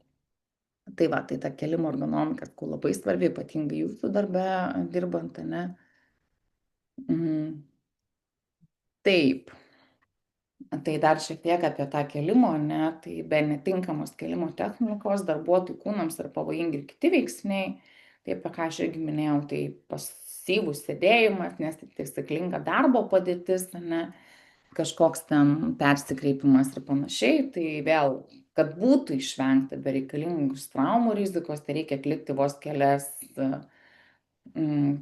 Tai va, tai ta kelimo ergonomika sakau, labai svarbi, ypatingai jūsų darbe dirbant, ne? Mm, taip, tai dar šiek tiek apie tą kelimo, ne? Tai be netinkamos kelimo technikos darbuotojų kūnams yra pavojingi ir kiti veiksniai. Tai apie ką aš irgi minėjau, tai pasyvus sėdėjimas, nes tai taisyklinga darbo padėtis, ne? Kažkoks ten persikreipimas ir panašiai. Tai vėl, kad būtų išvengta bereikalingus traumų rizikos, tai reikia atlikti vos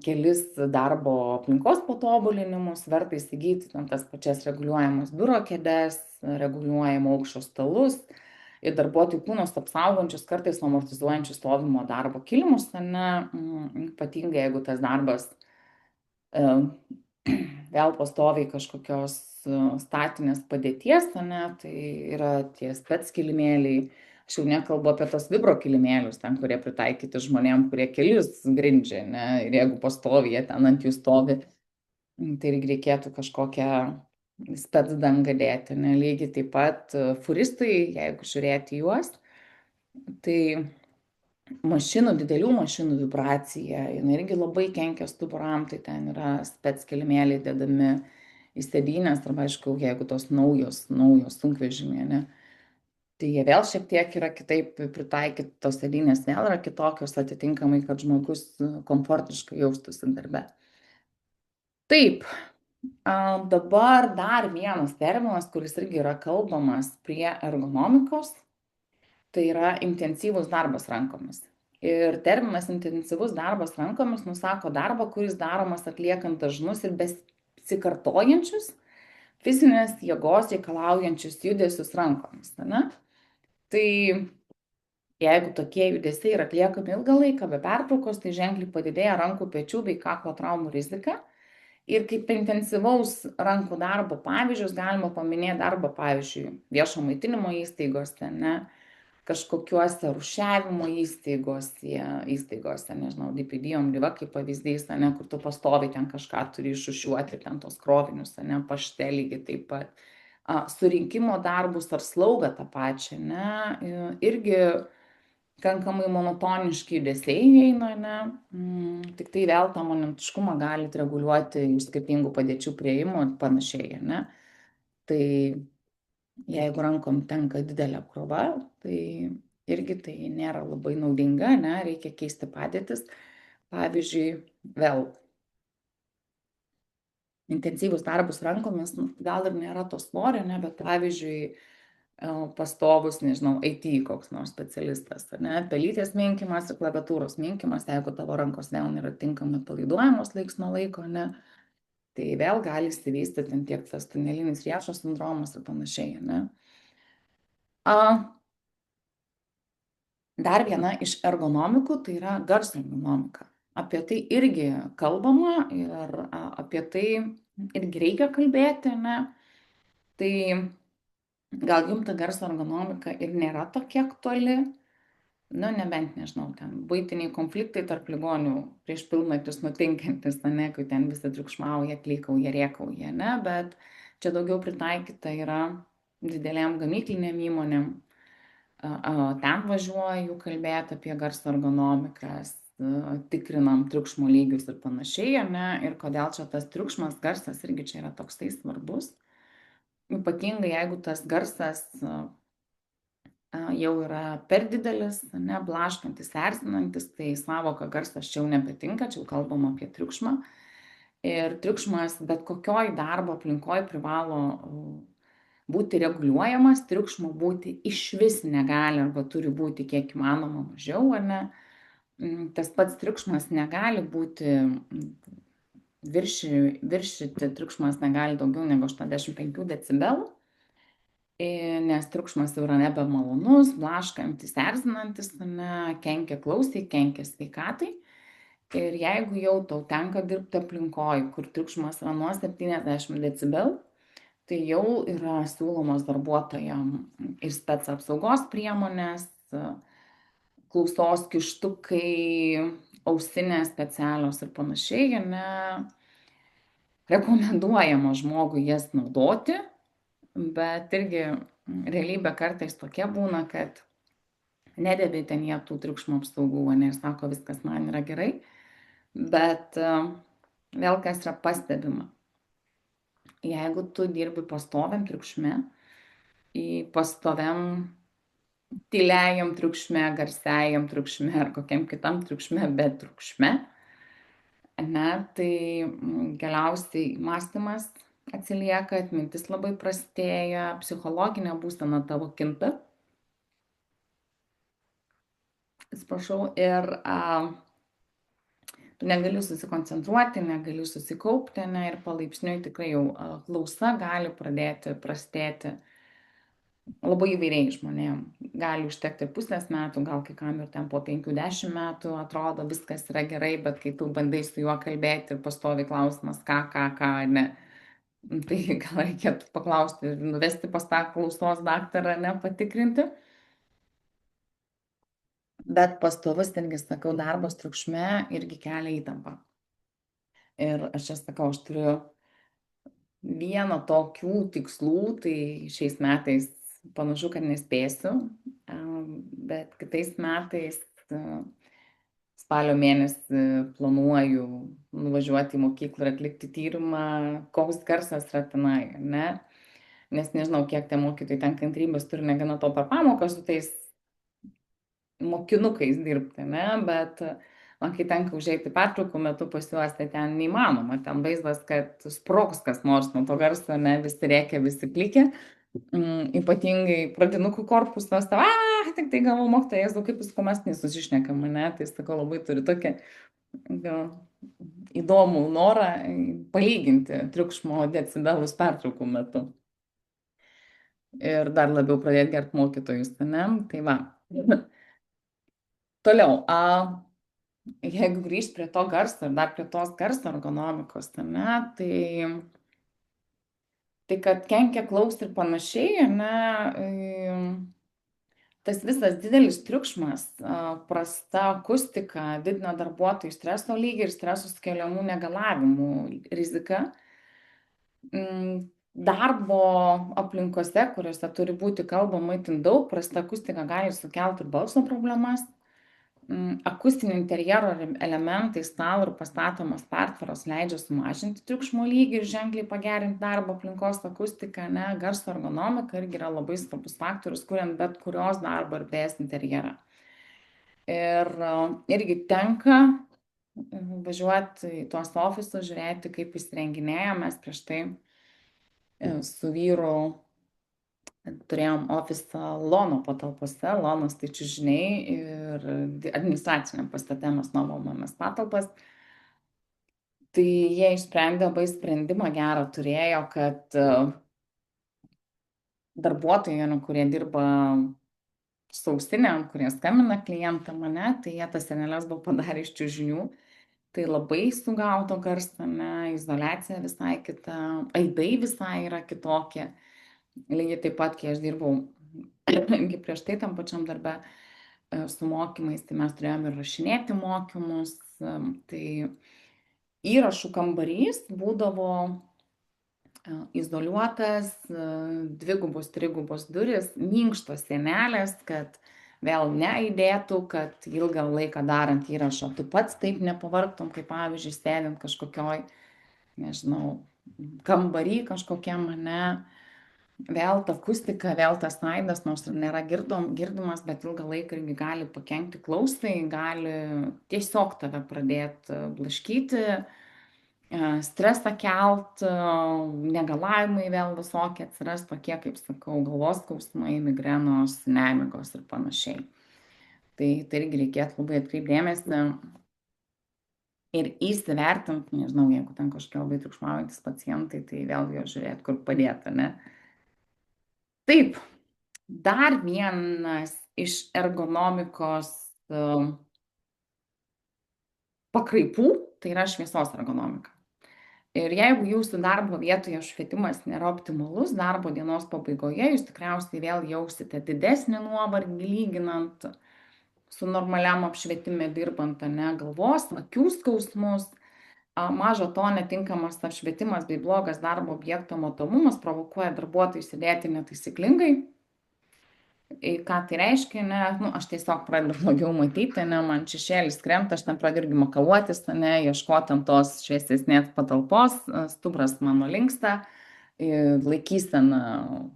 kelis darbo aplinkos patobulinimus, verta įsigyti ten tas pačias reguliuojamas biuro kėdes, reguliuojamo aukščio stalus ir darbuotojų kūnus apsaugančius, kartais amortizuojančius stovimo darbo kilimus, ane, ypatingai jeigu tas darbas e, vėl pastoviai kažkokios statinės padėties, ane, tai yra tie spec kilimėliai. Aš jau nekalbu apie tos vibro kilimėlius, ten, kurie pritaikyti žmonėm, kurie kelius grindžia, ne, ir jeigu pastoviai jie ten ant jų stovi, tai irgi reikėtų kažkokią spec dangą dėti, ne, lygiai taip pat furistai, jeigu žiūrėti juos, tai mašinų, didelių mašinų vibracija, jinai irgi labai kenkia stuburam, tai ten yra spec kilimėliai dedami į sėdynės, arba aišku, jeigu tos naujos sunkvežimė, ne, tai jie vėl šiek tiek yra kitaip pritaikyti, tos sėdynės vėl yra kitokios atitinkamai, kad žmogus komfortiškai jaustųsi darbe. Taip, dabar dar vienas terminas, kuris irgi yra kalbamas prie ergonomikos, tai yra intensyvus darbas rankomis. Ir terminas intensyvus darbas rankomis nusako darbą, kuris daromas atliekant dažnus ir besikartojančius fizinės jėgos reikalaujančius judesius rankomis. Ne? Tai jeigu tokie judesiai yra atliekami ilgą laiką be pertraukos, tai ženkliai padidėja rankų, pečių bei kaklo traumų rizika. Ir kaip intensyvaus rankų darbo pavyzdžius galima paminėti darbą, pavyzdžiui, viešo maitinimo įstaigose, ne, kažkokiuose rūšiavimo įstaigose, nežinau, DPD, Omniva kaip pavyzdys, ne, kur tu pastoviai ten kažką turi išrūšiuoti, ten tos krovinius, ne, pašte lygiai taip pat. Surinkimo darbus ar slaugą tą pačią, ne, irgi kankamai monotoniški judesiai eina, ne, tik tai vėl tą monotoniškumą galit reguliuoti iš skirtingų padėčių prieimų ir panašiai, ne. Tai jeigu rankom tenka didelė apkrova, tai irgi tai nėra labai naudinga, ne, reikia keisti padėtis. Pavyzdžiui, vėl intensyvus darbus rankomis, gal ir nėra to svorio, ne, bet pavyzdžiui, pastovus, nežinau, IT koks nors specialistas, ne, pelytės minkymas ir klaviatūros minkymas, jeigu tavo rankos vėl nėra tinkamai palaiduojamos laiks nuo laiko, ne, tai vėl gali įsivystyti tiek tas tunelinis riešo sindromas ir panašiai, ne. Dar viena iš ergonomikų tai yra garso ergonomika. Apie tai irgi kalbama ir apie tai irgi reikia kalbėti, ne. Tai gal jum ta garso ergonomika ir nėra tokia aktuali, nu nebent, nežinau, ten buitiniai konfliktai tarp ligonių prieš pilnatis nutinkantis, ne, kai ten visi triukšmauja, klykauja, rėkauja, ne, bet čia daugiau pritaikyta yra didelėm gamyklinėm įmonėm. Ten važiuoju kalbėti apie garso ergonomikas, tikrinam triukšmo lygius ir panašiai, ne, ir kodėl čia tas triukšmas, garsas irgi čia yra toksai svarbus. Ypatingai jeigu tas garsas jau yra per didelis, ne, blaškantis, erzinantis, tai savoka garsas čia jau nebetinka, čia jau kalbam apie triukšmą. Ir triukšmas bet kokioj darbo aplinkoj privalo būti reguliuojamas, triukšmo būti išvis negali arba turi būti kiek įmanoma mažiau, ar ne. Tas pats triukšmas negali būti, viršyti triukšmas negali daugiau negu 85 decibelų, nes triukšmas jau yra nebemalonus, blaškantis, erzinantis, ne, kenkia klausai, kenkia sveikatai. Ir jeigu jau tau tenka dirbti aplinkoj, kur triukšmas yra nuo 70 decibelų, tai jau yra siūlomos darbuotojam ir spec apsaugos priemonės, klausos kištukai, ausinės specialios ir panašiai, ne, rekomenduojama žmogui jas naudoti, bet irgi realybė kartais tokia būna, kad nedėvi ten jie tų triukšmo apsaugų, ane, ir sako, viskas man yra gerai, bet vėl kas yra pastebima. Jeigu tu dirbi pastoviam triukšme, į pastoviam tyliajam triukšme, garsiajam triukšme ar kokiam kitam triukšme, bet triukšme, ane, tai galiausiai mąstymas atsilieka, atmintis labai prastėja, psichologinė būsena tavo kinta, atsiprašau, ir tu negali susikoncentruoti, negali susikaupti, ne, ir palaipsniui tikrai jau klausa gali pradėti prastėti labai įvairiai žmonėm. Gali užtekti pusės metų, gal kai kam ir ten po 5-10 metų atrodo viskas yra gerai, bet kai tu bandai su juo kalbėti ir pastovi klausimas, ką, ne, tai gal reikėtų paklausti ir nuvesti pas tą klausos daktarą, ne, patikrinti. Bet pastovus, tengi sakau, darbas triukšme irgi kelia įtampą. Ir aš čia sakau, aš turiu vieną tokių tikslų, tai šiais metais panašu, kad nespėsiu, bet kitais metais spalio mėnesį planuoju nuvažiuoti į mokyklą ir atlikti tyrimą, koks garsas yra tenai, ne? Nes nežinau, kiek tie mokytojai ten kantrybės turi, negana to per pamoką su tais mokinukais dirbti, ne? Bet man kai tenka užeiti pertraukų metu pas juos, tai ten neįmanoma, ten vaizdas, kad sprogs kas nors nuo to garso, ne, visi rėkia, visi klykia. Ypatingai pradinukų korpusas, tik tai galvo mokytoja, Jėzau, kaip jūs mes nesusišnekam, ne, tai sakau, labai turi tokią įdomų norą palyginti triukšmo decibelus pertraukų metu. Ir dar labiau pradėti gerbti mokytojus, ne, tai va. Toliau, jeigu grįžt prie to garso ir dar prie tos garso ergonomikos, ne, tai kad kenkia klausai ir panašiai, ne, tas visas didelis triukšmas, prasta akustika didina darbuotojų streso lygį ir streso sukeliamų negalavimų riziką. Darbo aplinkose, kuriuose turi būti kalbama itin daug, prasta akustika gali sukelti ir balso problemas. Akustinių interjero elementai, stalo ir pastatomos pertvaros leidžia sumažinti triukšmo lygį ir ženkliai pagerinti darbo aplinkos akustiką, ne, garso ergonomika irgi yra labai svarbus faktorius, kuriant bet kurios darbo erdvės interjerą. Ir irgi tenka važiuoti į tuos ofisus, žiūrėti, kaip įsirenginėja. Mes prieš tai su vyru turėjom ofisą Lono patalpose, Lonas tai čiužiniai ir administraciniam pastate mes nuomojomės patalpas. Tai jie išsprendė labai sprendimą gerą turėjo, kad darbuotojai, kurie dirba su ausinėm, kurie skambina klientam, ne, tai jie tas sireneles buvo padarę iš čiužinių. Tai labai sugaudo garsą, ne, izoliacija visai kita, aidai visai yra kitokie. Lygiai taip pat, kai aš dirbau prieš tai tam pačiam darbe su mokymais, tai mes turėjom ir rašinėti mokymus. Tai įrašų kambarys būdavo izoliuotas, dvigubos, trigubos duris, minkštos sienelės, kad vėl neaidėtų, kad ilgą laiką darant įrašą tu pats taip nepavargtum, kaip pavyzdžiui, sėdint kažkokioj, nežinau, kambarį kažkokiam, ne. Vėl ta akustika, vėl tas aidas, nors ir nėra girdimas, bet ilgą laiką irgi gali pakenkti klausai, gali tiesiog tave pradėti blaškyti, stresą kelt, negalavimai vėl visokie atsiras, tokie, kaip sakau, galvos skausmai, migrenos, nemigos ir panašiai. Tai irgi reikėtų labai atkreipti dėmesį ir įsivertinti, nežinau, jeigu ten kažkokie labai triukšmaujantis pacientai, tai vėlgi žiūrėti, kur padėti, ne? Taip, dar vienas iš ergonomikos pakraipų, tai yra šviesos ergonomika. Ir jeigu jūsų darbo vietoje švietimas nėra optimalus, darbo dienos pabaigoje jūs tikriausiai vėl jausite didesnį nuovargį lyginant su normaliam apšvietime dirbant, ne, galvos, akių skausmus. Maža to, netinkamas apšvietimas bei blogas darbo objekto matomumas provokuoja darbuotojus sėdėti netaisyklingai, Ką tai reiškia, ne, nu, aš tiesiog pradedu blogiau matyti, ne, man šešėlis krenta, aš ten pradedu irgi makaluotis, ne, ieškoti ant tos šviesesnės patalpos, stubras mano linksta, laikysena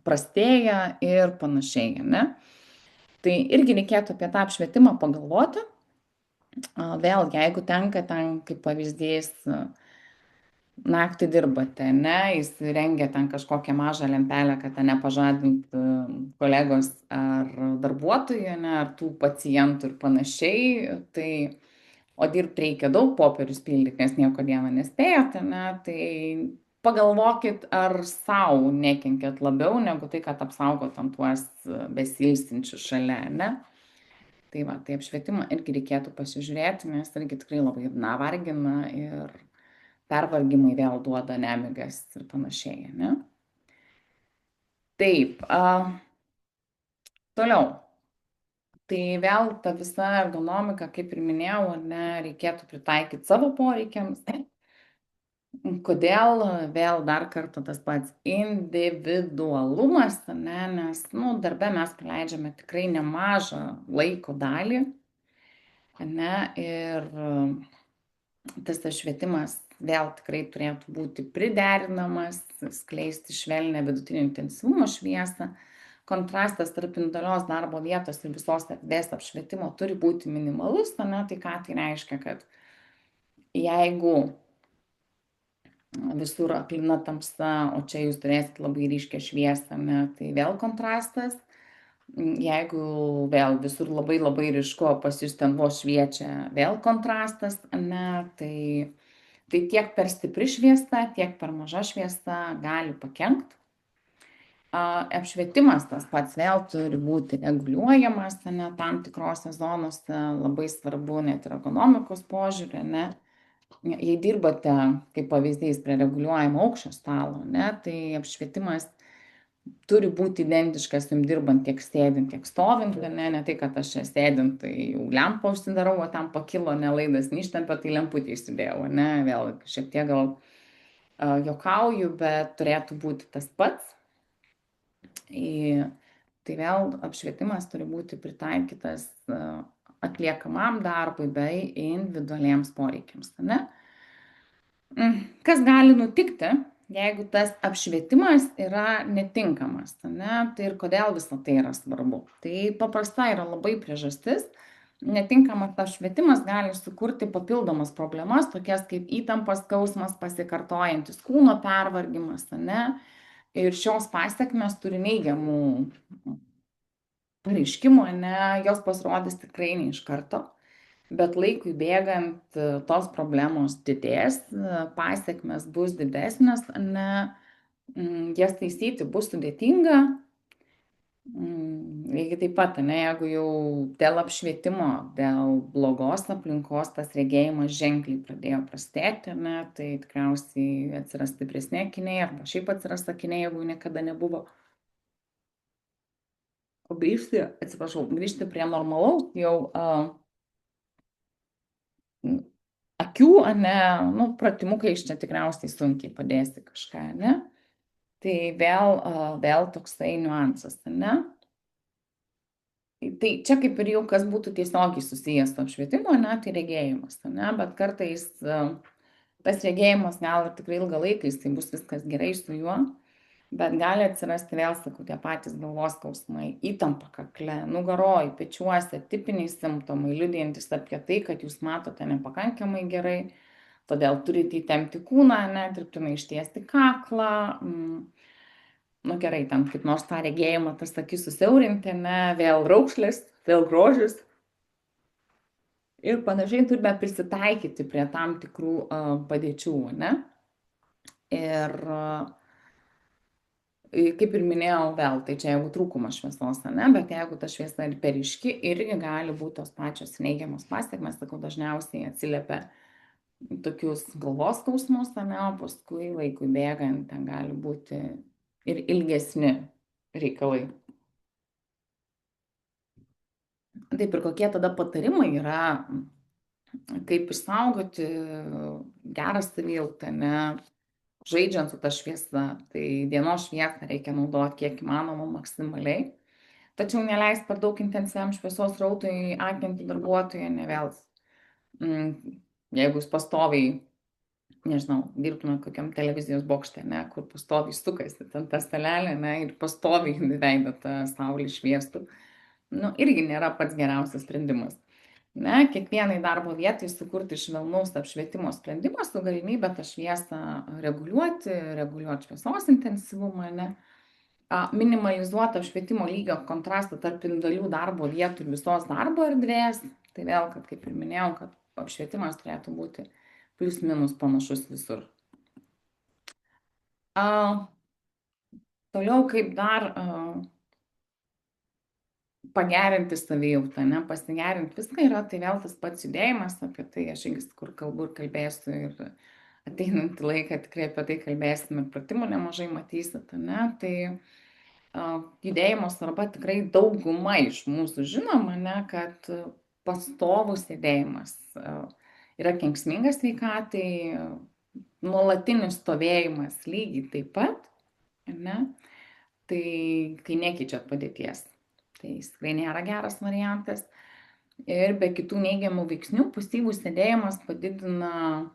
prastėja ir panašiai, ne. Tai irgi reikėtų apie tą apšvietimą pagalvoti. Vėlgi, jeigu tenka ten, kaip pavyzdys, naktį dirbate, ne, įsirengę ten kažkokią mažą lempelę, kad ten nepažadint kolegos ar darbuotojų, ne, ar tų pacientų ir panašiai, tai, o dirbti reikia daug popierius pildyti, nes nieko dieną nespėjate, ne, tai pagalvokit, ar sau nekenkėt labiau negu tai, kad apsaugot tam tuos besilsinčius šalia, ne. Tai va, tai apšvietimą irgi reikėtų pasižiūrėti, nes irgi tikrai labai vargina ir pervargimai vėl duoda nemigas ir panašiai, ne? Taip, toliau. Tai vėl ta visa ergonomika, kaip ir minėjau, ar ne, reikėtų pritaikyti savo poreikiams. Kodėl? Vėl dar kartą tas pats individualumas, ne, nes, nu, darbe mes praleidžiame tikrai nemažą laiko dalį, ne, ir tas švietimas vėl tikrai turėtų būti priderinamas, skleisti švelnią vidutinio intensyvumo šviesą. Kontrastas tarp individualios darbo vietos ir visos erdvės apšvietimo turi būti minimalus, ne? Tai ką tai reiškia, kad jeigu visur aklina tamsa, o čia jūs turėsit labai ryškę šviesą, ne? Tai vėl kontrastas. Jeigu vėl visur labai labai ryšku, o pas jūs ten vos šviečia, vėl kontrastas, ne? Tai tiek per stipri šviesa, tiek per maža šviesa gali pakenkti. Apšvietimas tas pats vėl turi būti reguliuojamas, ne, tam tikrose zonose, labai svarbu net ir ergonomikos požiūrį, ne. Jei dirbate, kaip pavyzdys, prie reguliuojamo aukščio stalo, ne, tai apšvietimas turi būti identiškas jums dirbant tiek sėdint, tiek stovint, ne tai, kad aš čia sėdint, tai jau lempą užsidarau, o ten pakilo, ne laidas neištempia, tai lemputį įsidėjau, ne, vėl šiek tiek gal juokauju, bet turėtų būti tas pats. Tai vėl apšvietimas turi būti pritaikytas atliekamam darbui bei individualiems poreikiams, ne? Kas gali nutikti, jeigu tas apšvietimas yra netinkamas, ne? Tai ir kodėl visą tai yra svarbu? Tai paprasta yra labai priežastis. Netinkamas apšvietimas gali sukurti papildomas problemas, tokias kaip įtampas, skausmas, pasikartojantis kūno pervargimas, ne? Ir šios pasekmės turi neigiamų pareiškimų, ne? Jos pasirodys tikrai ne iš karto. Bet laikui bėgant tos problemos didės, pasekmės bus didesnės, ne, jas taisyti bus sudėtinga. Lygiai taip pat, ne, jeigu jau dėl apšvietimo, dėl blogos aplinkos tas regėjimas ženkliai pradėjo prastėti, ne, tai tikriausiai atsiras stipresni akiniai arba šiaip atsiras akiniai, jeigu niekada nebuvo. O grįžti prie normalaus jau akių, ane, nu, pratimukai iš čia tikriausiai sunkiai padėsi kažką, ne? Tai vėl toksai niuansas, ne? Tai čia kaip ir jau kas būtų tiesiogiai susijęs su apšvietimu, ne, tai regėjimas, ne? Bet kartais tas regėjimas gal ir tikrai ilgą laiką, tai bus viskas gerai su juo, bet gali atsirasti vėl, sakau, tie patys galvos skausmai, įtampa kakle, nugaroj, pečiuose, tipiniai simptomai, liudijantys apie tai, kad jūs matote nepakankamai gerai, todėl turite įtempti kūną, ne, dirbtinai ištiesti kaklą, nu gerai, ten kaip nors tą regėjimą, tas akis susiaurinti, ne, vėl raukšlės, vėl grožis. Ir panašiai turime prisitaikyti prie tam tikrų padėčių, ne? Ir kaip ir minėjau vėl, tai čia jeigu trūkumas šviesos, ne, bet jeigu ta šviesa ir per ryški, irgi gali būti tos pačios neigiamos pasekmės, sakau, dažniausiai atsiliepia tokius galvos skausmus, ne, o paskui laikui bėgant ten gali būti ir ilgesni reikalai. Taip, ir kokie tada patarimai yra, kaip išsaugoti gerą savijautą, ne, žaidžiant su ta šviesa. Tai dienos šviesą reikia naudoti kiek įmanoma maksimaliai. tačiau neleis per daug intensyviam šviesos rautui akinti darbuotoją nevels. Jeigu jūs pastoviai, nežinau, dirbtume kokiam televizijos bokšte, ne, kur pastoviai sukasi ten ta stalelė, ne, ir pastoviai į veidą tą saulį šviestų, nu, irgi nėra pats geriausias sprendimas. Ne, kiekvienai darbo vietai sukurti švelnaus apšvietimo sprendimą su galimybė tą šviesą reguliuoti šviesos intensyvumą, ne, minimalizuoti apšvietimo lygio kontrastą tarp individualių darbo vietų ir visos darbo erdvės. Tai vėl, kad kaip ir minėjau, kad apšvietimas turėtų būti plius minus panašus visur. Toliau kaip dar pagerinti savijautą, ne, pasigerinti viską yra, tai vėl tas pats judėjimas, apie tai aš irgi kur kalbu ir kalbėsiu ir ateinantį laiką tikrai apie tai kalbėsim ir pratimų nemažai matysit, ne, tai judėjimo svarba tikrai dauguma iš mūsų žinoma, ne, kad pastovus sėdėjimas yra kenksmingas sveikatai, nuolatinis stovėjimas lygiai taip pat, ne, tai kai nekeičiat padėties. Tai jis tikrai nėra geras variantas. Ir be kitų neigiamų veiksnių, pasyvus sėdėjimas padidina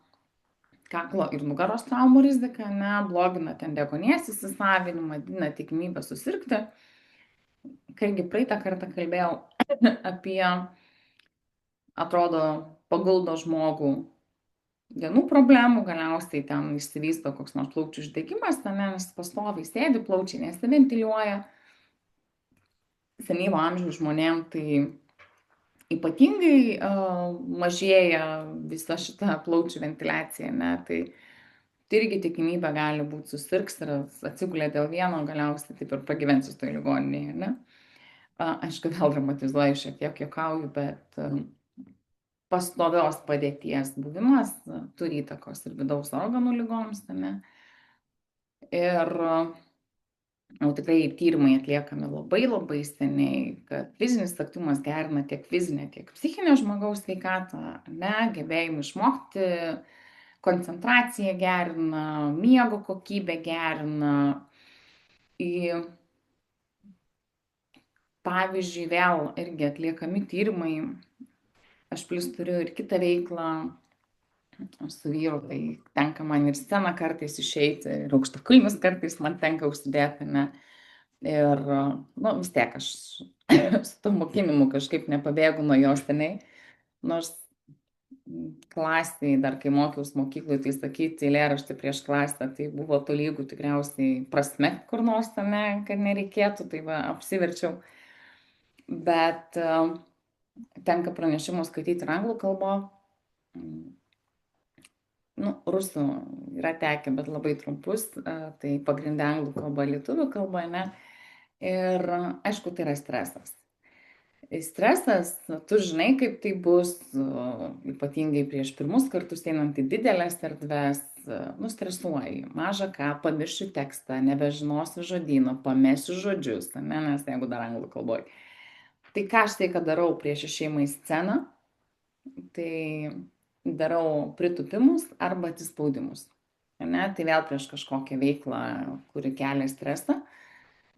kaklo ir nugaros traumų riziką, ne, blogina ten deguonies įsisavinimą, didina tikimybę susirgti. Kaipgi praeitą kartą kalbėjau apie, atrodo, paguldo žmogų vienų problemų, galiausiai ten išsivysto koks nors plaučių uždegimas, nes pastoviai sėdi, plaučiai nesiventiliuoja. Senyvo amžiaus žmonėm tai ypatingai mažėja visa šita plaučių ventiliacija, ne, tai irgi tikimybė gali būti susirgs ir atsigulė dėl vieno, galiausiai taip ir pagyvensiu toj ligoninėje, ne. Aišku, vėl dramatizuoju, šiek tiek juokauju, bet pastovios padėties buvimas turi įtakos ir vidaus organų ligoms, ne. Ir jau tikrai tyrimai atliekami labai labai seniai, kad fizinis aktyvumas gerina tiek fizinę, tiek psichinę žmogaus sveikatą, ne, gebėjimą išmokti, koncentraciją gerina, miego kokybę gerina. Pavyzdžiui, vėl irgi atliekami tyrimai, aš plus turiu ir kitą veiklą, su vyru, tai tenka man ir sceną kartais išeiti, ir aukštakulnius kartais man tenka užsidėti, ne. Ir, nu, vis tiek aš su to mokinimu kažkaip nepabėgu nuo jo seniai, nors klasėj, dar kai mokiaus mokykloj, tai sakyti eilėraštį prieš klasę, tai buvo tolygų tikriausiai prasmekt kur nors, ne, kad nereikėtų, tai va, apsiverčiau. Bet tenka pranešimus skaityti ir anglų kalbą. Nu, rusų yra tekę, bet labai trumpus, tai pagrindė anglų kalba, lietuvių kalba, ne. Ir aišku, tai yra stresas. Stresas, tu žinai, kaip tai bus, ypatingai prieš pirmus kartus einant į didelės erdves, nu, stresuoji, maža ką, pamiršiu tekstą, nebežinosiu žodyno, pamesiu žodžius, ne, nes jeigu dar anglų kalboj. Tai ką aš tai, kad darau prieš išėjimą į sceną, tai darau pritūpimus arba atsispaudimus. Ne? Tai vėl prieš kažkokią veiklą, kuri kelia stresą.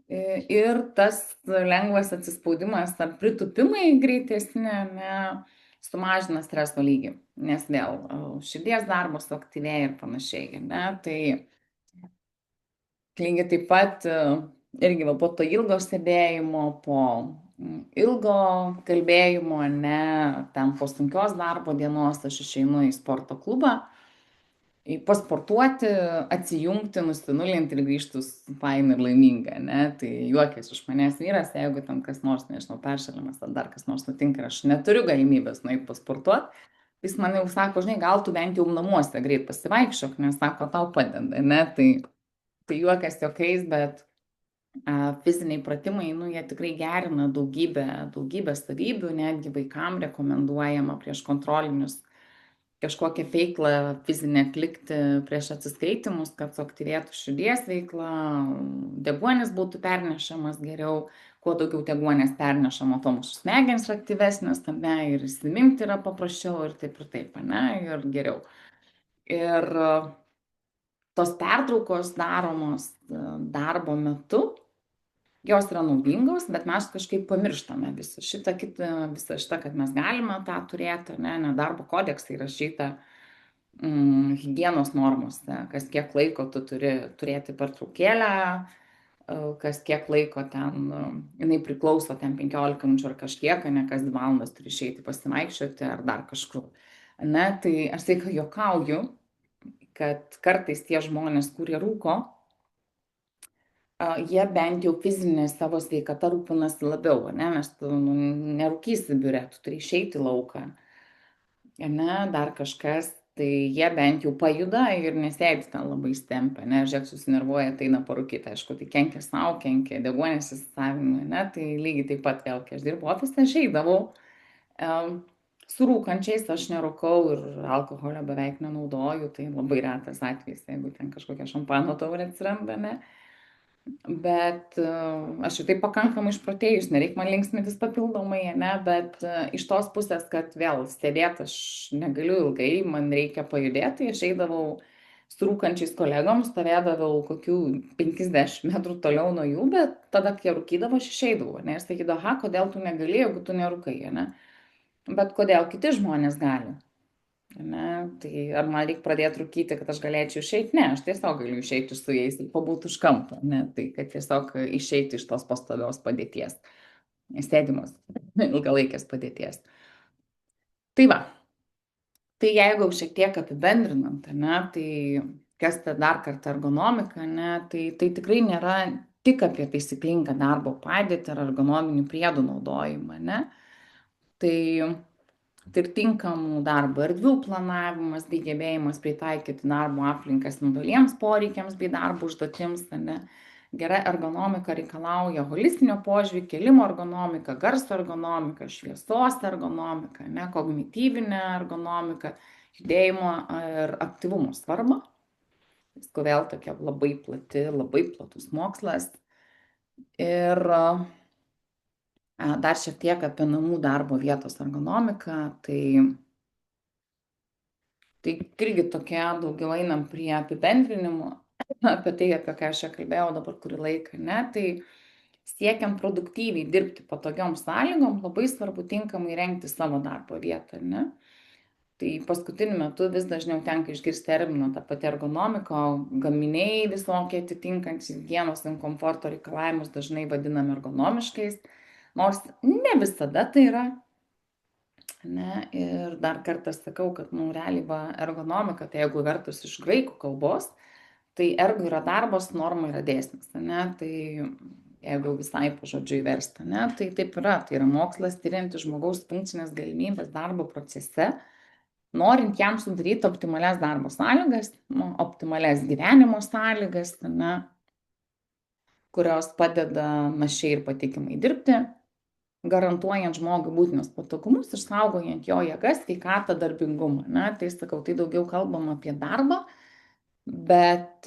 Ir tas lengvas atsispaudimas ar pritūpimai greitesni, ne, sumažina streso lygį, nes vėl širdies darbas suaktyvėja ir panašiai. Ne? Tai lygiai taip pat irgi po to ilgo sėdėjimo, po ilgo kalbėjimo, ne, ten po sunkios darbo dienos aš išeinu į sporto klubą, pasportuoti, atsijungti, nusinulinti ir grįžtu faina ir laiminga, ne, tai juokiasi iš manęs vyras, jeigu ten kas nors, nežinau, peršalimas ar dar kas nors nutinka ir aš neturiu galimybės nueiti pasportuoti, jis man jau sako, žinai, gal tu bent jau namuose greit pasivaikščiok, nes sako, tau padeda, ne, tai juokas juokais, bet fiziniai pratimai, nu, jie tikrai gerina daugybę savybių, netgi vaikam rekomenduojama prieš kontrolinius kažkokią veiklą fizinę atlikti prieš atsiskaitimus, kad suaktyvėtų širdies veikla, deguonis būtų pernešamas geriau, kuo daugiau deguonės pernešama, tuo mūsų smegenys yra aktyvesnės, tame ir įsiminti yra paprasčiau ir taip, ne, ir geriau. Ir tos pertraukos daromos darbo metu, jos yra naudingos, bet mes kažkaip pamirštame visą šitą, kad mes galime tą turėti, ne darbo kodeksai įrašyta higienos normose, kas kiek laiko tu turi turėti pertraukėlę, kas kiek laiko ten, jinai priklauso ten 15 minučių ar kažkiek, ne kas 2 valandas turi išeiti pasivaikščioti ar dar kažkur. Ne, tai aš tai juokauju, kad kartais tie žmonės, kurie rūko, jie bent jau fizinė savo sveikata rūpinasi labiau, ne, nes tu nerūkysi biure, tu turi išeiti į lauką, ne, dar kažkas, tai jie bent jau pajuda ir nesėdi ten labai stempia, ne, žiūrėk, susinervuoja, ateina parūkyti, aišku, tai kenkia sau, kenkia deguonies įsisavinimui, ne, tai lygiai taip pat vėl, kai aš dirbu ofise, aš eidavau, su rūkančiais aš nerūkau ir alkoholio beveik nenaudoju, tai labai retas atvejis, jeigu ten kažkokia šampano taurė atsiranda, ne. Bet aš jau taip pakankamai išprotėjus, nereik man linksmintis papildomai, ne, bet iš tos pusės, kad vėl sėdėti aš negaliu ilgai, man reikia pajudėti, aš eidavau su rūkančiais kolegom, stovėdavau kokių 50 metrų toliau nuo jų, bet tada, kai rūkydavo, aš išeidavau, ne, ir sakydavo, aha, kodėl tu negali, jeigu tu nerūkai, ne, bet kodėl kiti žmonės gali. Ne, tai ar man reikia pradėti rūkyti, kad aš galėčiau išeiti? Ne, aš tiesiog galiu išeiti su jais ir pabūti už kampo, ne, tai kad tiesiog išeiti iš tos pastovios padėties, sėdimos ilgalaikės padėties. Tai va, tai jeigu šiek tiek apibendrinant, ne, tai kas ta dar kartą ergonomika, ne, tai tikrai nėra tik apie taisyklingą darbo padėtį ar ergonominių priedų naudojimą, ne, tai ir tinkamų darbo erdvių planavimas bei gebėjimas pritaikyti darbo aplinkas individualiems poreikiams bei darbo užduotims, ane. Gera ergonomika reikalauja holistinio požiūrį, kėlimo ergonomika, garso ergonomika, šviesos ergonomika, ne, kognityvinė ergonomika, judėjimo ir aktyvumo svarba. Visko vėl tokia labai platus mokslas. Ir dar šiek tiek apie namų darbo vietos ergonomiką, tai irgi tokia daugiau einam prie apibendrinimų apie tai, apie ką aš čia kalbėjau dabar kurį laiką, ne, tai siekiant produktyviai dirbti patogiom sąlygom, labai svarbu tinkamai rengti savo darbo vietą, ne. Tai paskutiniu metu vis dažniau tenka išgirsti terminą ta pati ergonomika, gaminiai visokie atitinkantys higienos ir komforto reikalavimus dažnai vadinami ergonomiškais, nors ne visada tai yra. Ne, ir dar kartą sakau, kad realiai va ergonomika, tai jeigu vertus iš graikų kalbos, tai ergo yra darbas, norma yra dėsnis, ne, tai jeigu visai pažodžiu įversti, ne, tai taip yra, tai yra mokslas tyriantis žmogaus funkcinės galimybės darbo procese, norint jam sudaryti optimalias darbo sąlygas, optimalias gyvenimo sąlygas, ne, kurios padeda našiai ir patikimai dirbti, garantuojant žmogui būtinus patogumus ir saugojant jo jėgas, sveikatą, darbingumą. Ne? Tai sakau, tai daugiau kalbam apie darbą, bet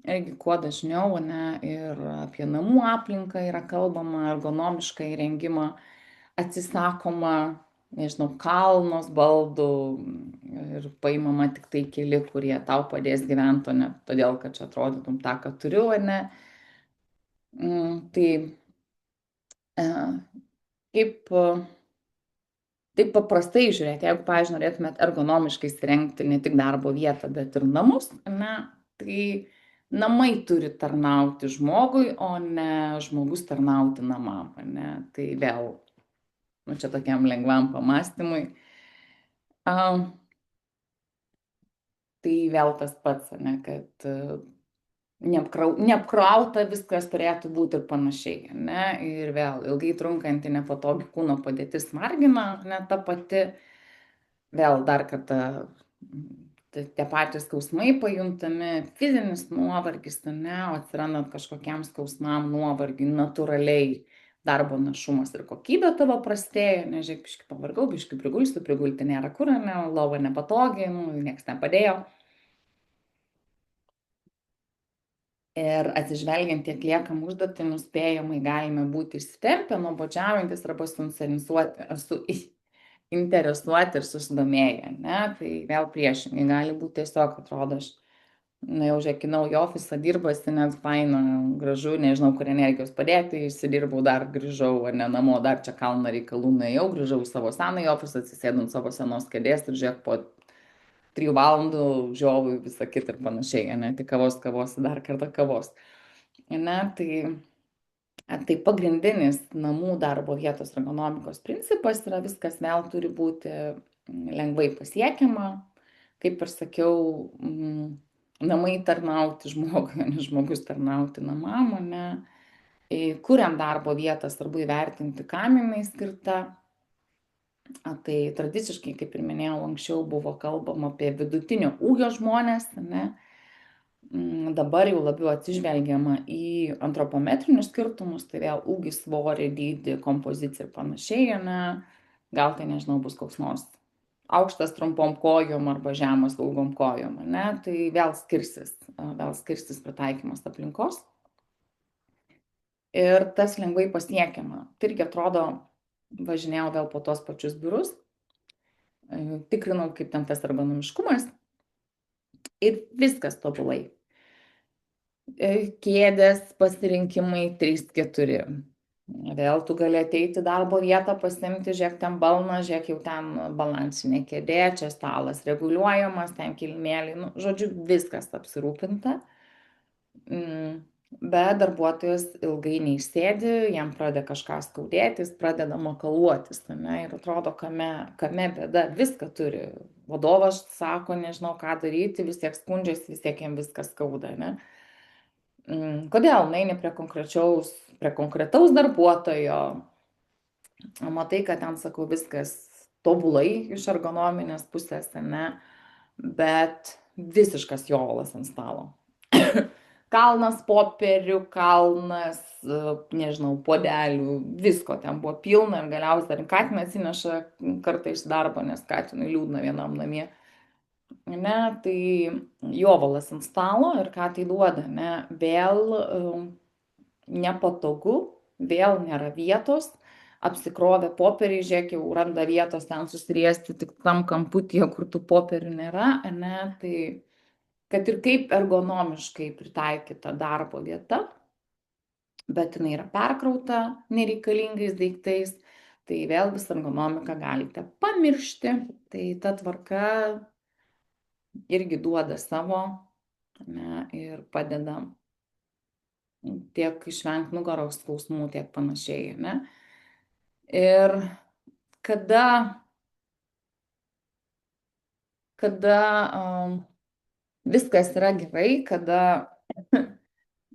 irgi kuo dažniau, ne, ir apie namų aplinką yra kalbama, ergonomišką įrengimą, atsisakoma, nežinau, kalnos baldų ir paimama tik tai keli, kurie tau padės gyventi, o ne todėl, kad čia atrodytum tą, ką turiu, ar ne. Tai kaip taip paprastai žiūrėti, jeigu, pavyzdžiui, norėtumėt ergonomiškai įsirengti ne tik darbo vietą, bet ir namus, ne, tai namai turi tarnauti žmogui, o ne žmogus tarnauti namam, ne, tai vėl, čia tokiam lengvam pamastymui. Tai vėl tas pats, ne, kad neapkrauta viskas turėtų būti ir panašiai, ne, ir vėl ilgai trunkanti nepatogi kūno padėtis vargina, ne, ta pati, vėl dar kartą tie patys skausmai pajuntami, fizinis nuovargis, ne, o atsirandant kažkokiam skausmam, nuovargiui, natūraliai darbo našumas ir kokybė tavo prastėja, nežiūrėk, biškį pavargau, biškį prigulsiu, prigulti nėra kur, ne, lova nepatogi, nieks nepadėjo. Ir atsižvelgiant į atliekamą užduotį, nuspėjamai galime būti išsitempę, nuobodžiaujantis arba suinteresuoti ir susidomėję, ne? Tai vėl priešingai gali būti tiesiog, atrodo, aš Na, jau žiūrėk, į naują ofisą dirbasi, net faina, gražu, nežinau, kur energijos padėti, išsidirbau, dar grįžau, ar ne namo, dar čia kalną reikalų nuėjau, grįžau į savo senąjį ofisą, atsisėdau ant savo senos kėdės ir žiūrėk, po 3 valandų žiovui visą kitą ir panašiai, ne, tik kavos, kavos, dar kartą kavos. Ne, tai pagrindinis namų darbo vietos ergonomikos principas yra viskas vėl turi būti lengvai pasiekiama, kaip ir sakiau, namai tarnauti žmogui, o ne žmogus tarnauti namam, ne. Kuriant darbo vietą svarbu įvertinti, kam jinai skirta. Tai tradiciškai, kaip ir minėjau, anksčiau buvo kalbama apie vidutinio ūgio žmonės, ne. Dabar jau labiau atsižvelgiama į antropometrinius skirtumus, tai vėl ūgį, svorį, dydį, kompoziciją ir panašiai, ne. Gal tai, nežinau, bus koks nors aukštas trumpom kojom arba žemas ilgom kojom, ne, tai vėl skirsis pritaikymas aplinkos. Ir tas lengvai pasiekiama. Tai irgi atrodo, važinėjau vėl po tos pačius biurus, tikrinau, kaip ten tas ergonomiškumas ir viskas tobulai. Kėdės pasirinkimai 3-4. Vėl tu gali ateiti į darbo vietą, pasiimti, žiūrėk, ten balną, žiūrėk, jau ten balansinė kėdė, čia stalas reguliuojamas, ten kilimėliai, nu, žodžiu, viskas apsirūpinta. Bet darbuotojas ilgai neišsėdi, jam pradeda kažką skaudėti, jis pradeda makaluotis, ne, ir atrodo, kame bėda, viską turi. Vadovas sako, nežinau, ką daryti, vis tiek skundžiasi, vis tiek jam viskas skauda, ne. Kodėl neini prie konkretaus darbuotojo, matai, kad ten, sakau, viskas tobulai iš ergonominės pusės, ne, bet visiškas jovalas ant stalo. Kalnas popierių, kalnas, nežinau, puodelių, visko ten buvo pilna ir galiausiai dar katiną atsineša kartą iš darbo, nes katinui liūdna vienam namie. Ne, tai jovalas ant stalo ir ką tai duoda, ne, vėl nepatogu, vėl nėra vietos, apsikrovė popieriai, žiūrėk, jau randa vietos ten susiriesti tik tam kamputyje, kur tų popierių nėra, ne, tai kad ir kaip ergonomiškai pritaikyta darbo vieta, bet jinai yra perkrauta nereikalingais daiktais, tai vėl visą ergonomiką galite pamiršti, tai ta tvarka irgi duoda savo, ne, ir padeda tiek išvengti nugaros skausmų, tiek panašiai, ne. Ir kada viskas yra gerai, kada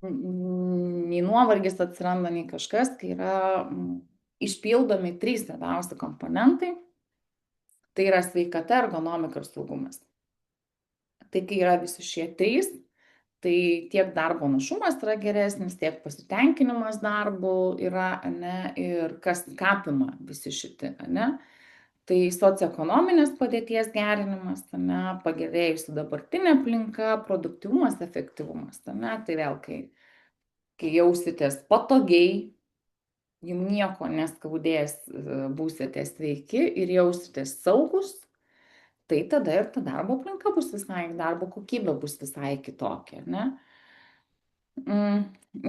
nei nuovargis atsiranda, nei kažkas, kai yra išpildomi 3 svarbiausi komponentai, tai yra sveikata, ergonomika ir saugumas. Tai kai yra visi šie 3, tai tiek darbo našumas yra geresnis, tiek pasitenkinimas darbu yra, ne, ir kas apima visi šiti, ne. Tai socioekonominės padėties gerinimas, ne, pagerėjusi dabartinė aplinka, produktyvumas, efektyvumas, ne, tai vėl, kai jausitės patogiai, jums nieko neskaudės, būsite sveiki ir jausitės saugus, tai tada ir ta darbo aplinka bus visai, darbo kokybė bus visai kitokia, ne.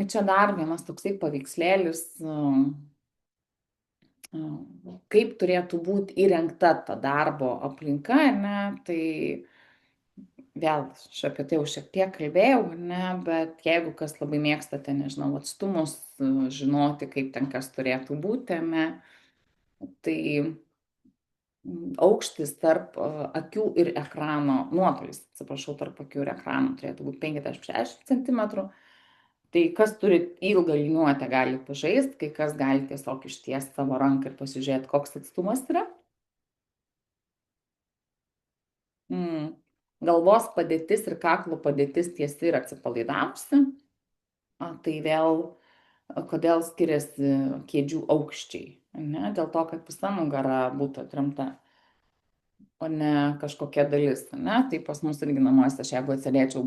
Čia dar vienas toksai paveikslėlis, kaip turėtų būti įrengta ta darbo aplinka, ne, tai vėl aš apie tai jau šiek tiek kalbėjau, ne, bet jeigu kas labai mėgstate, nežinau, atstumus, žinoti, kaip ten kas turėtų būti, ne, tai aukštis tarp akių ir ekrano, nuotolis, atsiprašau, tarp akių ir ekrano turėtų būti 50-60 centimetrų. Tai kas turi ilgą liniuotę, gali pažaisti, kai kas gali tiesiog ištiesti savo ranką ir pasižiūrėti, koks atstumas yra. Galvos padėtis ir kaklo padėtis tiesi ir atsipalaidavusi. Tai vėl, kodėl skiriasi kėdžių aukščiai, ne? Dėl to, kad visa nugara būtų atremta, o ne kažkokia dalis, ne? Tai pas mus irgi namuose, aš jeigu atsėdėčiau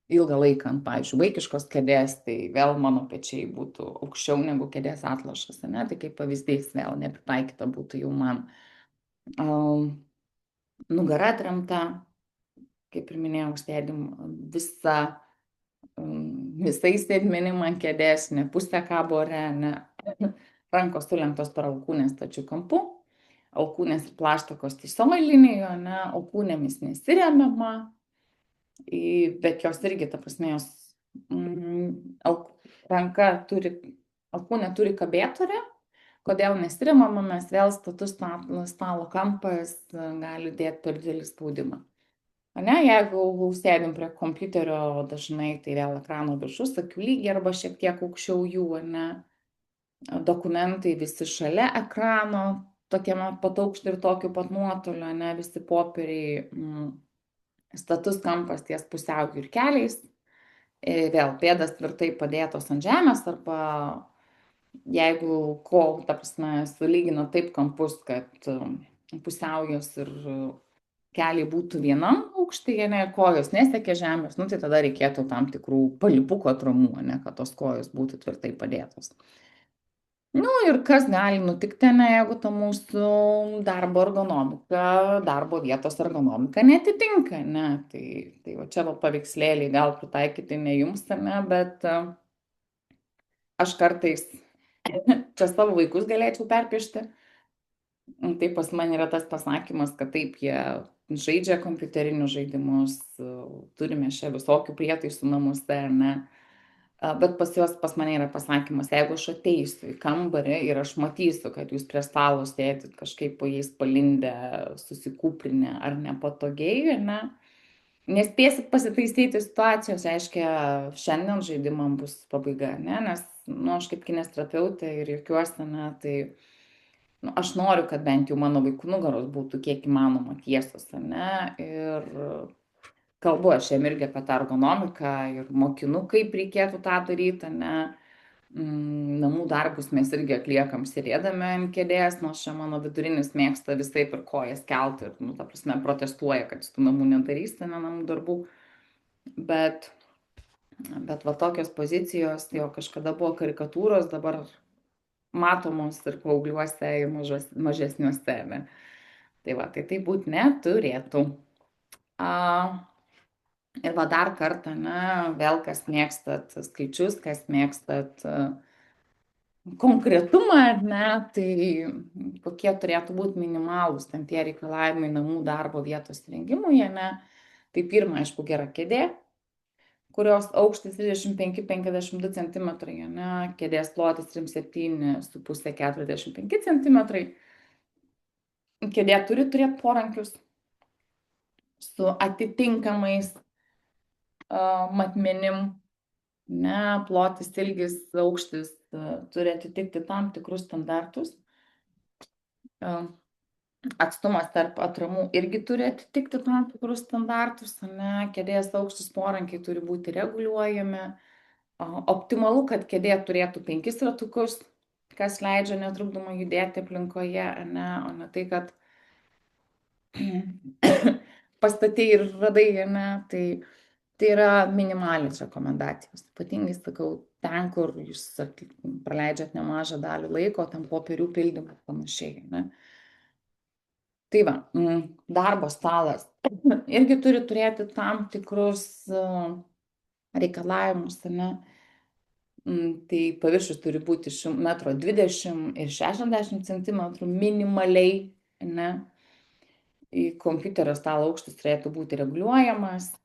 ilgą laiką ant, pavyzdžiui, vaikiškos kėdės, tai vėl mano pečiai būtų aukščiau negu kėdės atlošas, ne? Tai kaip pavyzdys vėl nepritaikyta būtų jau man. Nugara atremta, kaip ir minėjau, sėdim visą, visais sėdmenim ant kėdės, ne pusę kabo ore, ne rankos sulenktos per alkūnės stačiu kampu, alkūnės ir plaštakos tiesioj linijoje, ne, alkūnėmis nesiremiama, bet jos irgi, ta prasme, jos ranka turi, alkūnė turi kabėturę, kodėl nesiremama, mes vėl status stalo kampas gali dėti per didelį spaudimą. Ane, jeigu sėdim prie kompiuterio dažnai, tai vėl ekrano viršus, akių lygiai arba šiek tiek aukščiau jų, ane, dokumentai visi šalia ekrano, tokiame pat aukštį ir tokiu pat nuotoliu, ane, visi popieriai, status kampas ties pusiaukių ir keliais, vėl pėdas tvirtai padėtos ant žemės arba jeigu ta prasme, sulygino taip kampus, kad pusiaujos ir keliai būtų vienam aukštyje, ne, kojos nesiekia žemės, nu, tai tada reikėtų tam tikrų palipukų atramų, ne, kad tos kojos būtų tvirtai padėtos. Nu ir kas gali nutikti, ne, jeigu ta mūsų darbo ergonomika, darbo vietos ergonomika netitinka, ne, tai va čia va paveikslėliai gal pritaikyti ne jums, ne, bet aš kartais čia savo vaikus galėčiau perpiešti. Tai pas mane yra tas pasakymas, kad taip jie žaidžia kompiuterinius žaidimus, turime čia visokių prietaisų namuose, ar ne. Bet pas mane yra pasakymas, jeigu aš ateisiu į kambarį ir aš matysiu, kad jūs prie stalo sėdit kažkaip po jais palindę, susikūprinę ar nepatogiai, ne, nespėsit pasitaisyti situacijos, reiškia, šiandien žaidimam bus pabaiga, ne, nes, nu, aš kaip kinesterapeutė ir juokiuosi, ne, tai nu, aš noriu, kad bent jau mano vaikų nugaros būtų kiek įmanoma tiesos, ne, ir kalbu aš jiem irgi apie tą ergonomiką ir mokinu, kaip reikėtų tą daryti, ne. Namų darbus mes irgi atliekam sėdėdami ant kėdės, nors čia mano vidurinis mėgsta visaip ir kojas kelt ir, nu, ta prasme, protestuoja, kad jis tų namų nedarys, ne namų darbų. Bet va tokios pozicijos, jo kažkada buvo karikatūros, dabar matomos ir paaugliuose, ir mažesniuose. Ne? Tai va, tai būt neturėtų. Ir va dar kartą, na, vėl kas mėgstat skaičius, kas mėgstat konkretumą, ar ne, tai kokie turėtų būti minimalūs ten tie reikalavimai namų darbo vietos rengimui, ne. Tai pirma, aišku, gera kėdė, kurios aukštis 35-52 cm, ne, kėdės plotis 37,5-45 cm. Kėdė turi turėti porankius su atitinkamais matmenim, ne, plotis, ilgis, aukštis turi atitikti tam tikrus standartus. Atstumas tarp atramų irgi turi atitikti tam tikrus standartus, ne, kėdės aukštis porankiai turi būti reguliuojami. Optimalu, kad kėdė turėtų 5 ratukus, kas leidžia netrukdomai judėti aplinkoje, ne, o ne tai, kad pastatei ir radai, ne, tai yra minimalios rekomendacijos. Ypatingai, sakau, ten, kur jūs praleidžiat nemažą dalį laiko, ten popierių pildymą ir panašiai, ne. Tai va, darbo stalas irgi turi turėti tam tikrus reikalavimus, ne. Tai paviršius turi būti 1,20 m ir 60 cm minimaliai, ne. Į kompiuterio stalo aukštis turėtų būti reguliuojamas,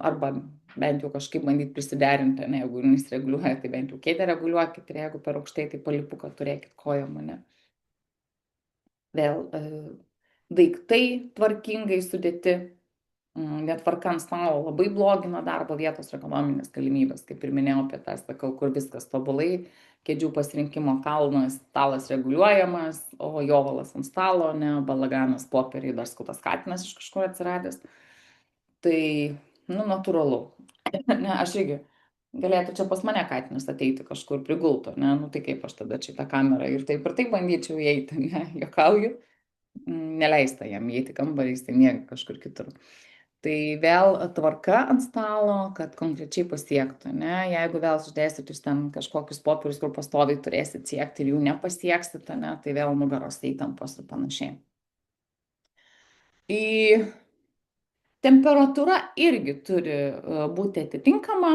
arba bent jau kažkaip bandyti prisiderinti, ne, jeigu jis reguliuoja, tai bent jau kėdę reguliuokit, ir jeigu per aukštai, tai palipuką turėkit kojom, ne. Vėl daiktai tvarkingai sudėti, netvarka ant stalo labai blogina darbo vietos ergonominės galimybės, kaip ir minėjau apie tą, sakau, kur viskas tobulai, kėdžių pasirinkimo kalnas, stalas reguliuojamas, o jovalas ant stalo, ne, balaganas, popieriai, dar skutas katinas iš kažkur atsiradęs. Tai, nu, natūralu. Ne, aš irgi galėtų čia pas mane katinas ateiti kažkur prigultų, ne, nu tai kaip aš tada čia tą kamerą ir taip bandyčiau įeiti, ne, juokauju, neleista jam įeiti kambarį, jis tai miega kažkur kitur. Tai vėl tvarka ant stalo, kad konkrečiai pasiektų, ne, jeigu vėl sudėsit jūs ten kažkokius popierius, kur pastoviai turėsit siekti ir jų nepasieksit, ne, tai vėl nugaros įtampos ir panašiai. Temperatūra irgi turi būti atitinkama,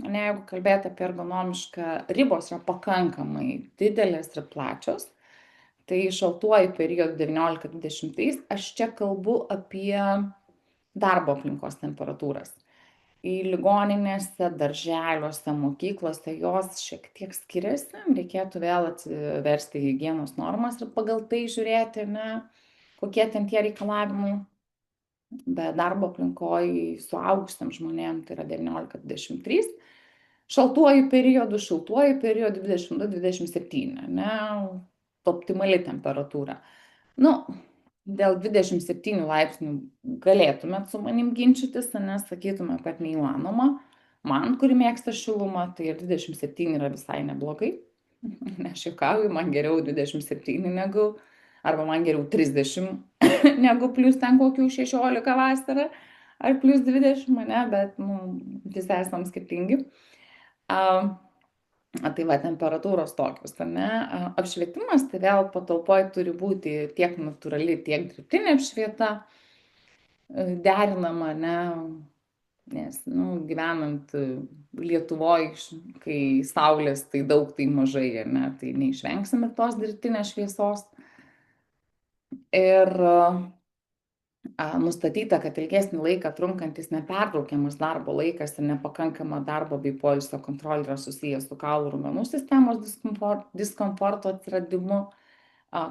ne, jeigu kalbėti apie ergonomišką, ribos yra pakankamai didelės ir plačios. Tai šaltuoju periodu 19-20 aš čia kalbu apie darbo aplinkos temperatūras. Į ligoninėse, darželiuose, mokyklose jos šiek tiek skiriasi, reikėtų vėl atsiversti higienos normas ir pagal tai žiūrėti, ne, kokie ten tie reikalavimai. Bet darbo aplinkoj suaugusiam žmonėm tai yra 19-23. Šaltuoju periodu 22-27, ne, optimali temperatūra. Nu, dėl 27 laipsnių galėtumėt su manim ginčytis, nes sakytume, kad neįmanoma. Man, kuri mėgsta šilumą, tai ir 27 yra visai neblogai. Aš juokauju, man geriau 27 negu, arba man geriau 30 negu plus ten kokių 16 vasarą, ar plus 20, ne, bet nu, visi esam skirtingi. Tai va, temperatūros tokios, ne? Apšvietimas, tai vėl patalpoj turi būti tiek natūrali, tiek dirbtinė apšvieta derinama, ne? Nes, nu, gyvenant Lietuvoj, kai saulės tai daug, tai mažai, ne? Tai neišvengsim ir tos dirbtinės šviesos. Ir nustatyta, kad ilgesnį laiką trunkantis nepertraukiamas darbo laikas ir nepakankama darbo bei poilsio kontrolė yra susijęs su kaulų raumenų sistemos diskomforto atsiradimu,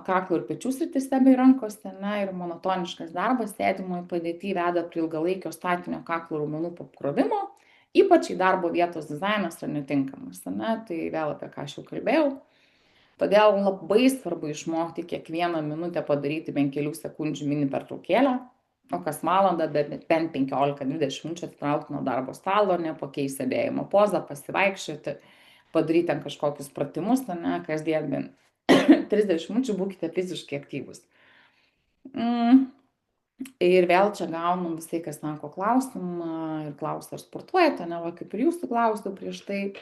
kaklo ir pečių srityse bei rankose, ne, ir monotoniškas darbas sėdimoj padėty veda prie ilgalaikio statinio kaklo raumenų apkrovimo, ypač į darbo vietos dizainas yra netinkamas, ne, tai vėl apie ką aš jau kalbėjau. Todėl labai svarbu išmokti kiekvieną minutę padaryti bent kelių sekundžių mini pertraukėlę, o kas valandą bent 15-20 minučių atsitraukti nuo darbo stalo, nepakeisti sėdėjimo pozą, pasivaikščioti, padaryti ten kažkokius pratimus, ne, kasdien bent 30 minučių būkite fiziškai aktyvūs. Ir vėl čia gaunam visai, kas sako klausimą ir klausia, ar sportuojate, ne, va, kaip ir jūsų klausiau prieš tai.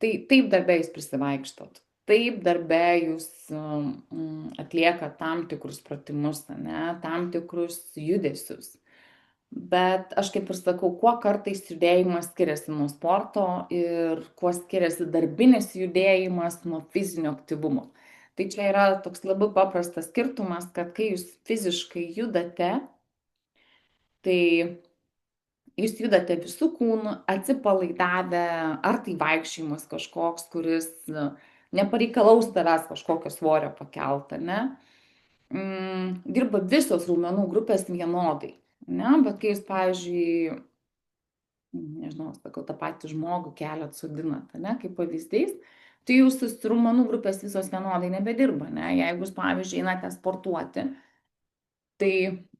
Tai taip darbe jūs prisivaikštot, taip darbe jūs atliekat tam tikrus pratimus, ne, tam tikrus judesius. Bet aš kaip ir sakau, kuo kartais judėjimas skiriasi nuo sporto ir kuo skiriasi darbinis judėjimas nuo fizinio aktyvumo. Tai čia yra toks labai paprastas skirtumas, kad kai jūs fiziškai judate, tai jūs judate visų kūnų, atsipalaidavę, ar tai vaikščiojimas kažkoks, kuris nepareikalaus tavęs kažkokio svorio pakeltą, ne? Dirba visos raumenų grupės vienodai, ne? Bet kai jūs, pavyzdžiui, nežinau, sakau, tą patį žmogų keliat, sodinat, ne, kaip pavyzdys, tai jūsų raumenų grupės visos vienodai nebedirba, ne? Jeigu jūs, pavyzdžiui, einate sportuoti, tai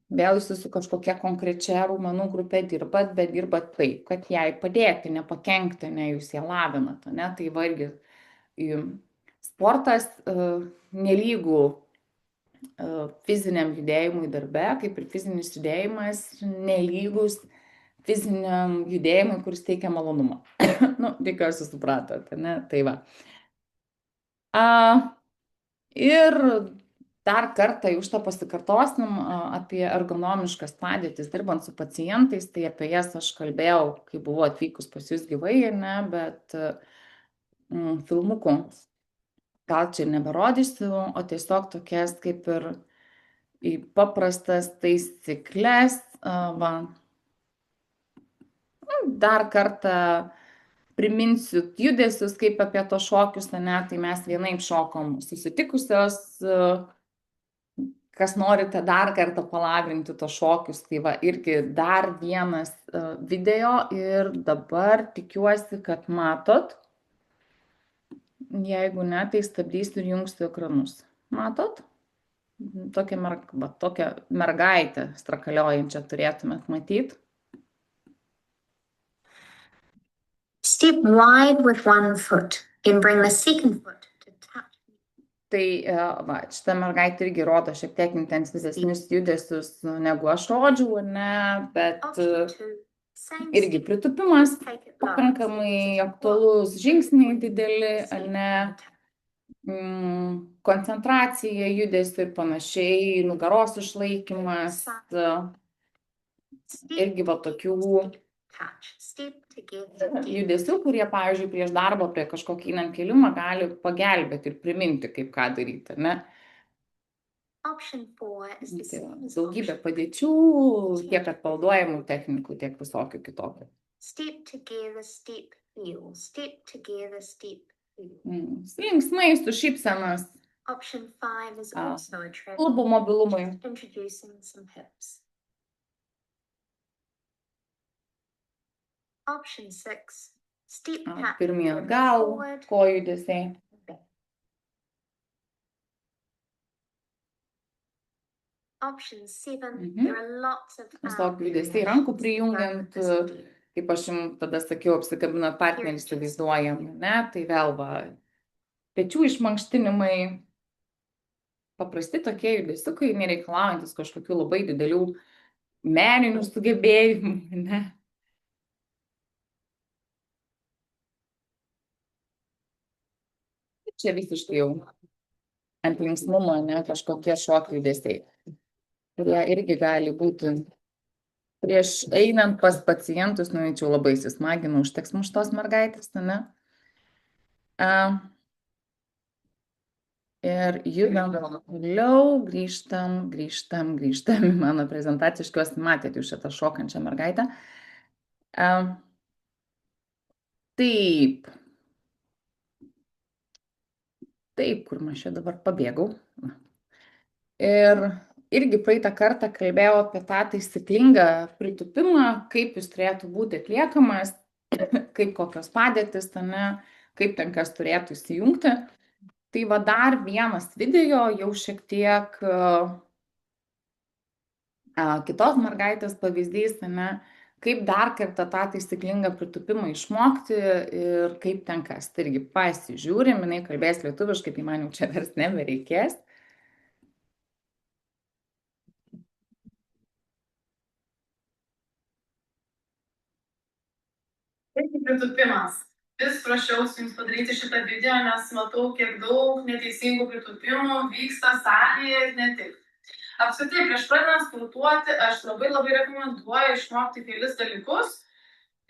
vėl jūs su kažkokia konkrečia raumenų grupė dirbat, bet dirbat taip, kad jai padėti, nepakenkti, ne, jūs ją lavinat, ne, tai va irgi sportas nelygų fiziniam judėjimui darbe, kaip ir fizinis judėjimas nelygus fiziniam judėjimui, kuris teikia malonumą. Nu, tikiuosi supratote, ne, tai va. Ir dar kartą už tą pasikartosim apie ergonomiškas padėtis dirbant su pacientais, tai apie jas aš kalbėjau, kai buvau atvykus pas jūs gyvai, ne, bet filmukų gal čia ir neberodysiu, o tiesiog tokias kaip ir į paprastas taisyklės, va, dar kartą priminsiu judesius, kaip apie tos šokius, ne, tai mes vienaip šokom susitikusios, kas norite dar kartą palabrinti tos šokius, tai va irgi dar vienas video ir dabar tikiuosi, kad matot. Jeigu ne, tai stabdysiu ir jungsiu ekranus. Matot? Tokią mergaitę strakaliojančią turėtumėt matyti. Step wide with one foot and bring the second foot to touch. Tai va, šitą mergaitę irgi rodo šiek tiek intensyvesnius judesius negu aš rodžiau, ne, bet irgi pritupimas pakankamai aktualus, žingsniai dideli, ne, koncentracija, judesių ir panašiai, nugaros išlaikymas. irgi va tokių catch. Step together. judesių, kurie, pavyzdžiui, prieš darbą, prie kažkokį einant kėlimą gali pagelbėti ir priminti, kaip ką daryti, ne? Option 4 is the Tai va, same as daugybė option padėčių, tiek atpalduojamų technikų, tiek visokių kitokių. step together, step heel. Step together, step heel. Linksmai, su šypsenas, Option 5 is also a trap. klubų mobilumui. Introducing some hips. Option 6. Step tap Pirmyn atgal, forward. kojų judesiai. Option 7. Mhm. There are lots of Visokių judesiai, rankų prijungiant, kaip aš jums tada sakiau, apsikabinant partnerį įsivaizduojam, ne? Tai vėl va, pečių išmankštinimai, paprasti tokie judesiukai, nereikalaujantis kažkokių labai didelių meninių sugebėjimų, ne? Čia visiškai jau ant linksmumo, ne, kažkokie šokių judesiai, kurie irgi gali būti. Prieš einant pas pacientus, nu, čia labai įsismaginu, užteks mums tos mergaitės, ne? Ir judam toliau, grįžtam į mano prezentaciją, iškiuosi matėte jūs šitą šokančią mergaitę. Taip, kur aš čia dabar pabėgau. Ir irgi praeitą kartą kalbėjau apie tą taisyklingą pritūpimą, kaip jis turėtų būti atliekamas, kaip kokios padėtis, ne, kaip ten kas turėtų įsijungti. Tai va dar vienas video jau šiek tiek kitos mergaitės pavyzdys, ne, kaip dar kartą tą taisyklingą pritūpimą išmokti ir kaip ten kas. Tai irgi pasižiūrim, jinai kalbės lietuviškai, tai man jau čia vers nebereikės. Pritūpimas. Vis prašiausi jums padaryti šitą video, nes matau, kiek daug neteisingų pritūpimų vyksta salėje ir ne tik. Apskritai, prieš pradedant sportuoti, aš labai rekomenduoju išmokti kelis dalykus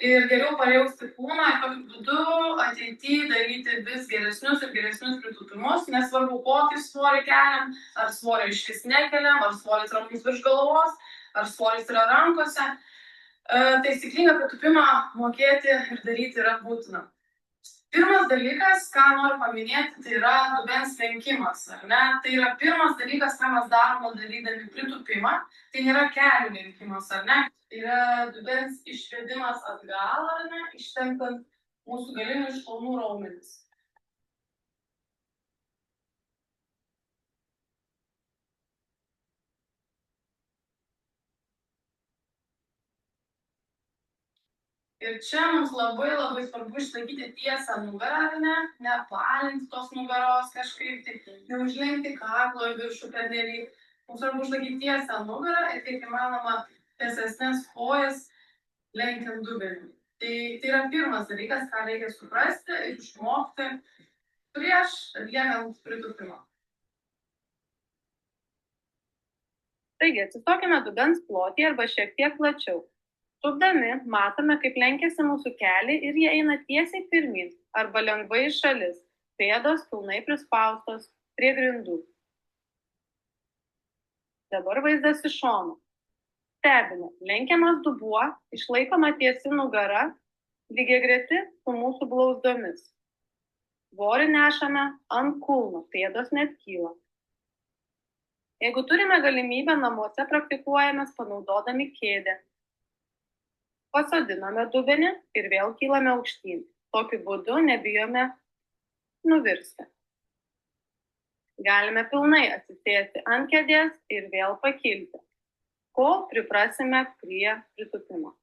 ir geriau pajausti kūną ir tokiu būdu ateityje daryti vis geresnius ir geresnius pritūpimus, nesvarbu kokį svorį keliam, ar svorį išvis nekeliam, ar svoris yra mums virš galvos, ar svoris yra rankose. Taisyklingą pritūpimą mokėti ir daryti yra būtina. Pirmas dalykas, ką noriu paminėti, tai yra dubens lenkimas, ar ne? Tai yra pirmas dalykas, ką mes darome darydami pritūpimą, tai nėra kelių lenkimas, ar ne? Tai yra dubens išvedimas atgal, ar ne? Ištempiant mūsų galinių šlaunų raumenis. Ir čia mums labai svarbu išlaikyti tiesą nugarą, ar ne? Nepalinti tos nugaros kažkaip, tai neužlenkti kaklo į viršų pernelyg. Mums svarbu išlaikyti tiesą nugarą ir kiek įmanoma tiesesnes kojas lenkiant dubenį. Tai yra pirmas dalykas, ką reikia suprasti ir išmokti prieš atliekant pritūpimą. Taigi, atsistokime dubens plotį arba šiek tiek plačiau. Tūpdami matome, kaip lenkiasi mūsų keliai ir jie eina tiesiai pirmyn arba lengvai į šalis, pėdos pilnai prispaustos prie grindų. Dabar vaizdas iš šono. Stebime, lenkiamas dubuo, išlaikoma tiesi nugara, lygiagreti su mūsų blauzdomis. Svorį nešame ant kulno, pėdos net kyla. Jeigu turime galimybę, namuose praktikuojamės panaudodami kėdę. Pasodiname dubenį ir vėl kylame aukštyn. Tokiu būdu nebijome nuvirsti. Galime pilnai atsisėsti ant kėdės ir vėl pakilti, kol priprasime prie pritūpimo.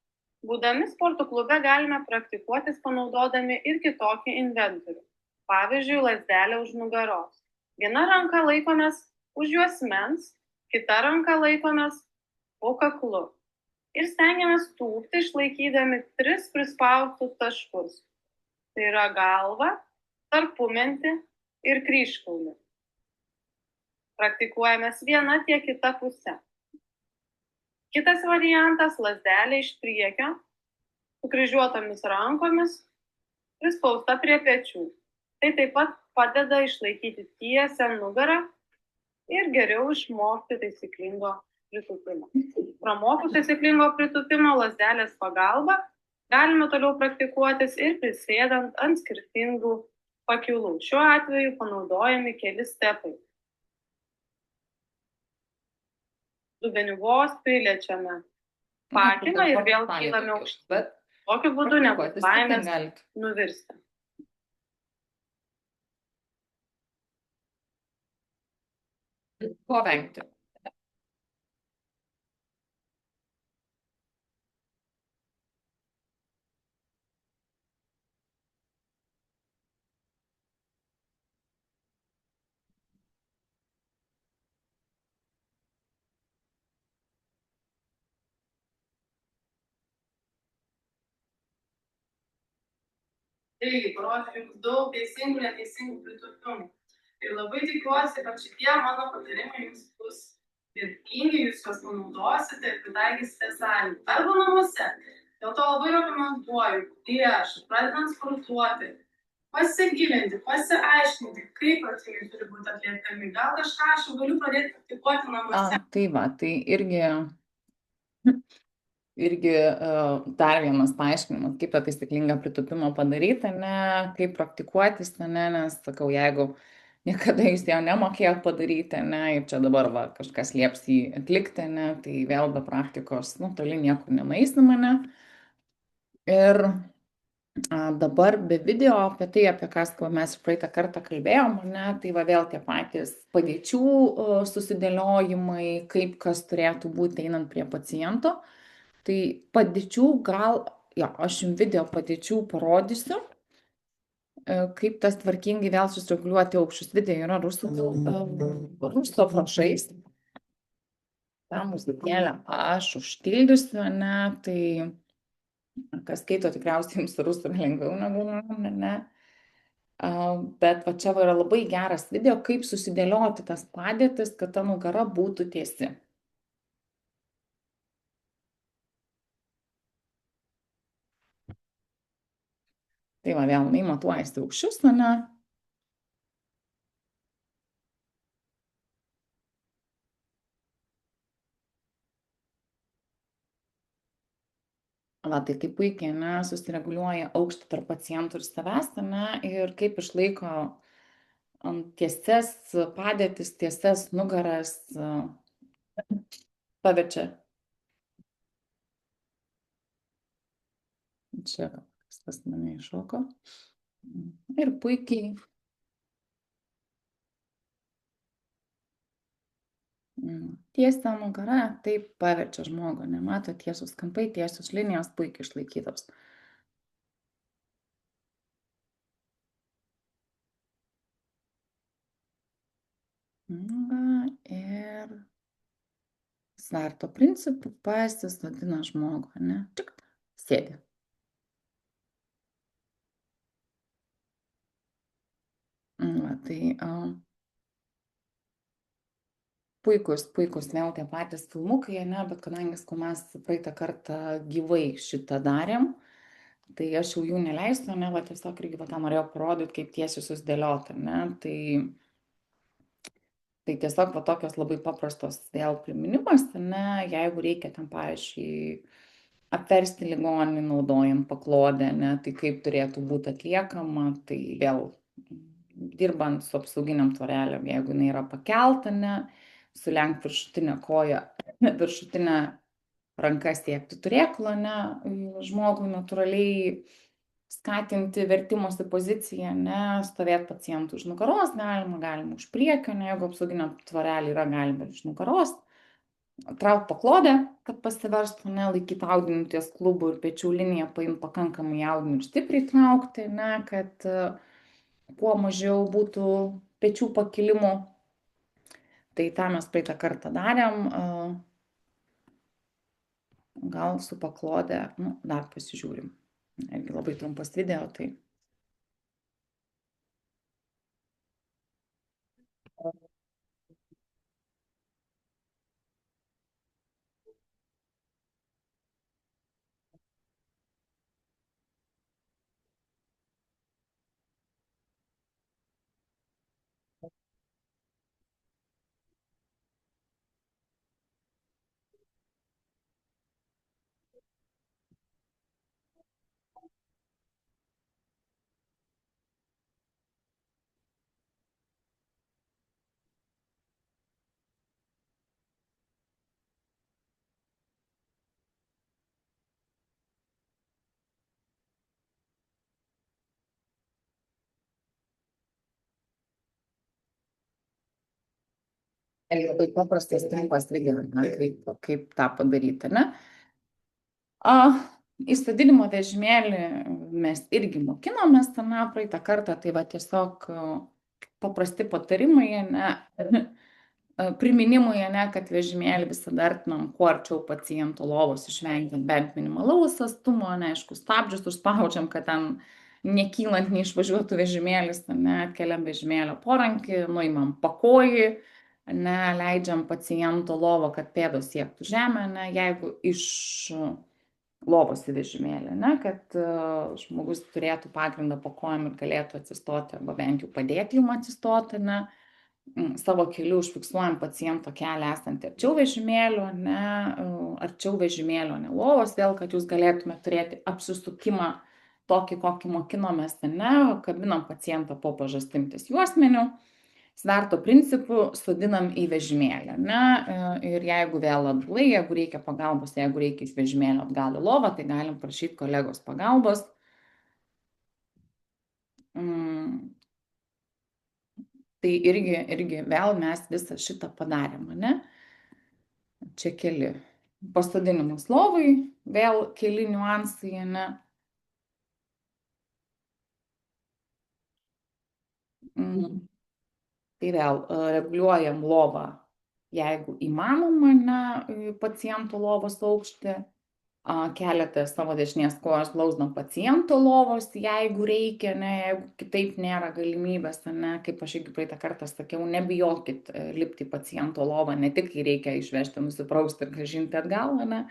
Būdami sporto klube galime praktikuotis panaudodami ir kitokį inventorių. Pavyzdžiui, lazdelę už nugaros. Viena ranka laikomės už juosmens, kita ranka laikomės po kaklu. Ir stengiamės tūpti, išlaikydami 3 prispaustus taškus. Tai yra galva, tarpumentį ir kryžkaulį. Praktikuojamės viena tiek kita puse. Kitas variantas - lazdelė iš priekio, sukryžiuotomis rankomis, prispausta prie pečių. Tai taip pat padeda išlaikyti tiesią nugarą ir geriau išmokti taisyklingo pritūpimo. Pramokus taisyklingo pritūpimo lazdelės pagalba galime toliau praktikuotis ir prisėdant ant skirtingų pakilų. Šiuo atveju panaudojami keli stepai. Dubeniu vos priliečiame pakiną ir vėl kylame aukštyn. Bet Tokiu būdu nebus praktikuotis baimės galit. nuvirsti. Ko vengti? Taigi, parodžiau jums daug teisingų, neteisingų pritūpimų. Ir labai tikiuosi, kad šitie mano patarimai jums bus vertingi, jūs juos panaudosite ir pritaikysite salėje arba namuose. Dėl to labai rekomenduoju prieš pradedant sportuoti, pasigilinti, pasiaiškinti, kaip pratimai turi būti atliekami. Gal kažką aš jau galiu pradėti praktikuoti namuose. Tai va, tai irgi dar vienas paaiškinimas, kaip tą taisyklingą pritūpimą padaryti, ne, kaip praktikuotis, ne, nes sakau, jeigu niekada jūs jo nemokėjot padaryti, ne, ir čia dabar va, kažkas lieps jį atlikti, ne, tai vėl be praktikos, nu, toli niekur nenueisim, ne. Ir dabar be video apie tai, apie kas mes praeitą kartą kalbėjom, ne, tai va vėl tie patys padėčių susidėliojimai, kaip kas turėtų būti einant prie paciento. Tai padėčių gal, jo, aš jums video padėčių parodysiu, kaip tas tvarkingai vėl susireguliuoti aukščius. Video yra rusų aprašais. tą muzikėlę aš užtildysiu, ne, tai kas skaito tikriausiai jums rusų yra lengviau negu man, ne. Bet va čia va yra labai geras video, kaip susidėlioti tas padėtis, kad ta nugara būtų tiesi. Tai va vėl, jinai matuojasi aukščius, ne. Va, tai kaip puikiai, ne, susireguliuoja aukštį tarp pacientų ir savęs, ne, ir kaip išlaiko tiesias padėtis, tiesias nugaras, paverčia. Čia kas mane iššoko. Ir puikiai tiesia nugara, taip paverčia žmogų, nemato tiesus kampai, tiesus linijos puikiai išlaikytos. Ir sverto principų pasisodina žmogų, ne? Tik sėdi. Va, tai puikus vėl tie patys filmukai, ne, bet kadangi mes praeitą kartą gyvai šitą darėm, tai aš jau jų neleisiu, ne, va tiesiog irgi va tą norėjau parodyti, kaip tiesiai susidėlioti, ne, tai tiesiog va tokios labai paprastos vėl priminimas, ne, jeigu reikia ten, pavyzdžiui, apversti ligonį naudojant paklodę, ne, tai kaip turėtų būti atliekama, tai vėl dirbant su apsauginiam tvorelėm, jeigu jinai yra pakelta, ne, sulenk viršutinę koją, viršutinę ranką siekti turėklą, ne, žmogui natūraliai skatinti vertimosi poziciją, ne, stovėti pacientų už nugaros galima už priekio, ne, jeigu apsauginė tvorelė yra galima už nugaros, traukti paklodę, kad pasiverstų, ne, laikyti audinį ties klubų ir pečių liniją, paimti pakankamai audinį ir stipriai traukti, ne, kad kuo mažiau būtų pečių pakilimų. Tai tą mes praeitą kartą darėm, gal su paklodė, nu, dar pasižiūrim. Irgi labai trumpas video, tai. Labai paprastas trumpas irgi, kaip tą padaryti, ne? A, įsodinimo vežimėlį mes irgi mokinomės tame praeitą kartą, tai va tiesiog paprasti patarimai, ne? Priminimui, ne, kad vežimėlį visada artinam kuo arčiau paciento lovos, išvengiant bent minimalaus atstumo, ne, aišku, stabdžius užspaudžiam, kad ten nekylant neišvažiuotų vežimėlis, ne, atkeliam vežimėlio porankį, nuimam pakojį, ne, leidžiam paciento lovą, kad pėdos siektų žemę, ne, jeigu iš lovos į vežimėlį, ne, kad žmogus turėtų pagrindą po kojom ir galėtų atsistoti arba bent jau padėti jum atsistoti, ne. Savo keliu užfiksuojam paciento kelią esantį arčiau vežimėlio, ne, arčiau vežimėlio, ne lovos, vėl, kad jūs galėtume turėti apsisukimą tokį, kokį mokinomės, ne, kabinam pacientą po pažastimtis juosmeniu, sverto principu sodinam į vežimėlį, ne, ir jeigu vėl atbulai, jeigu reikia pagalbos, jeigu reikia iš vežimėlio atgal į lovą, tai galim prašyti kolegos pagalbos. Tai irgi vėl mes visą šitą padarėm, ne? Čia keli pasodinimus lovai, vėl keli niuansai, ne? Tai vėl reguliuojam lovą, jeigu įmanoma, ne, paciento lovos aukštį, keliate savo dešinės kojos glausdam paciento lovos, jeigu reikia, ne, jeigu kitaip nėra galimybės, ne, kaip aš irgi praeitą kartą sakiau, nebijokit lipti į paciento lovą, ne tik kai reikia išvežti, nusiprausti ir grąžinti atgal, ne,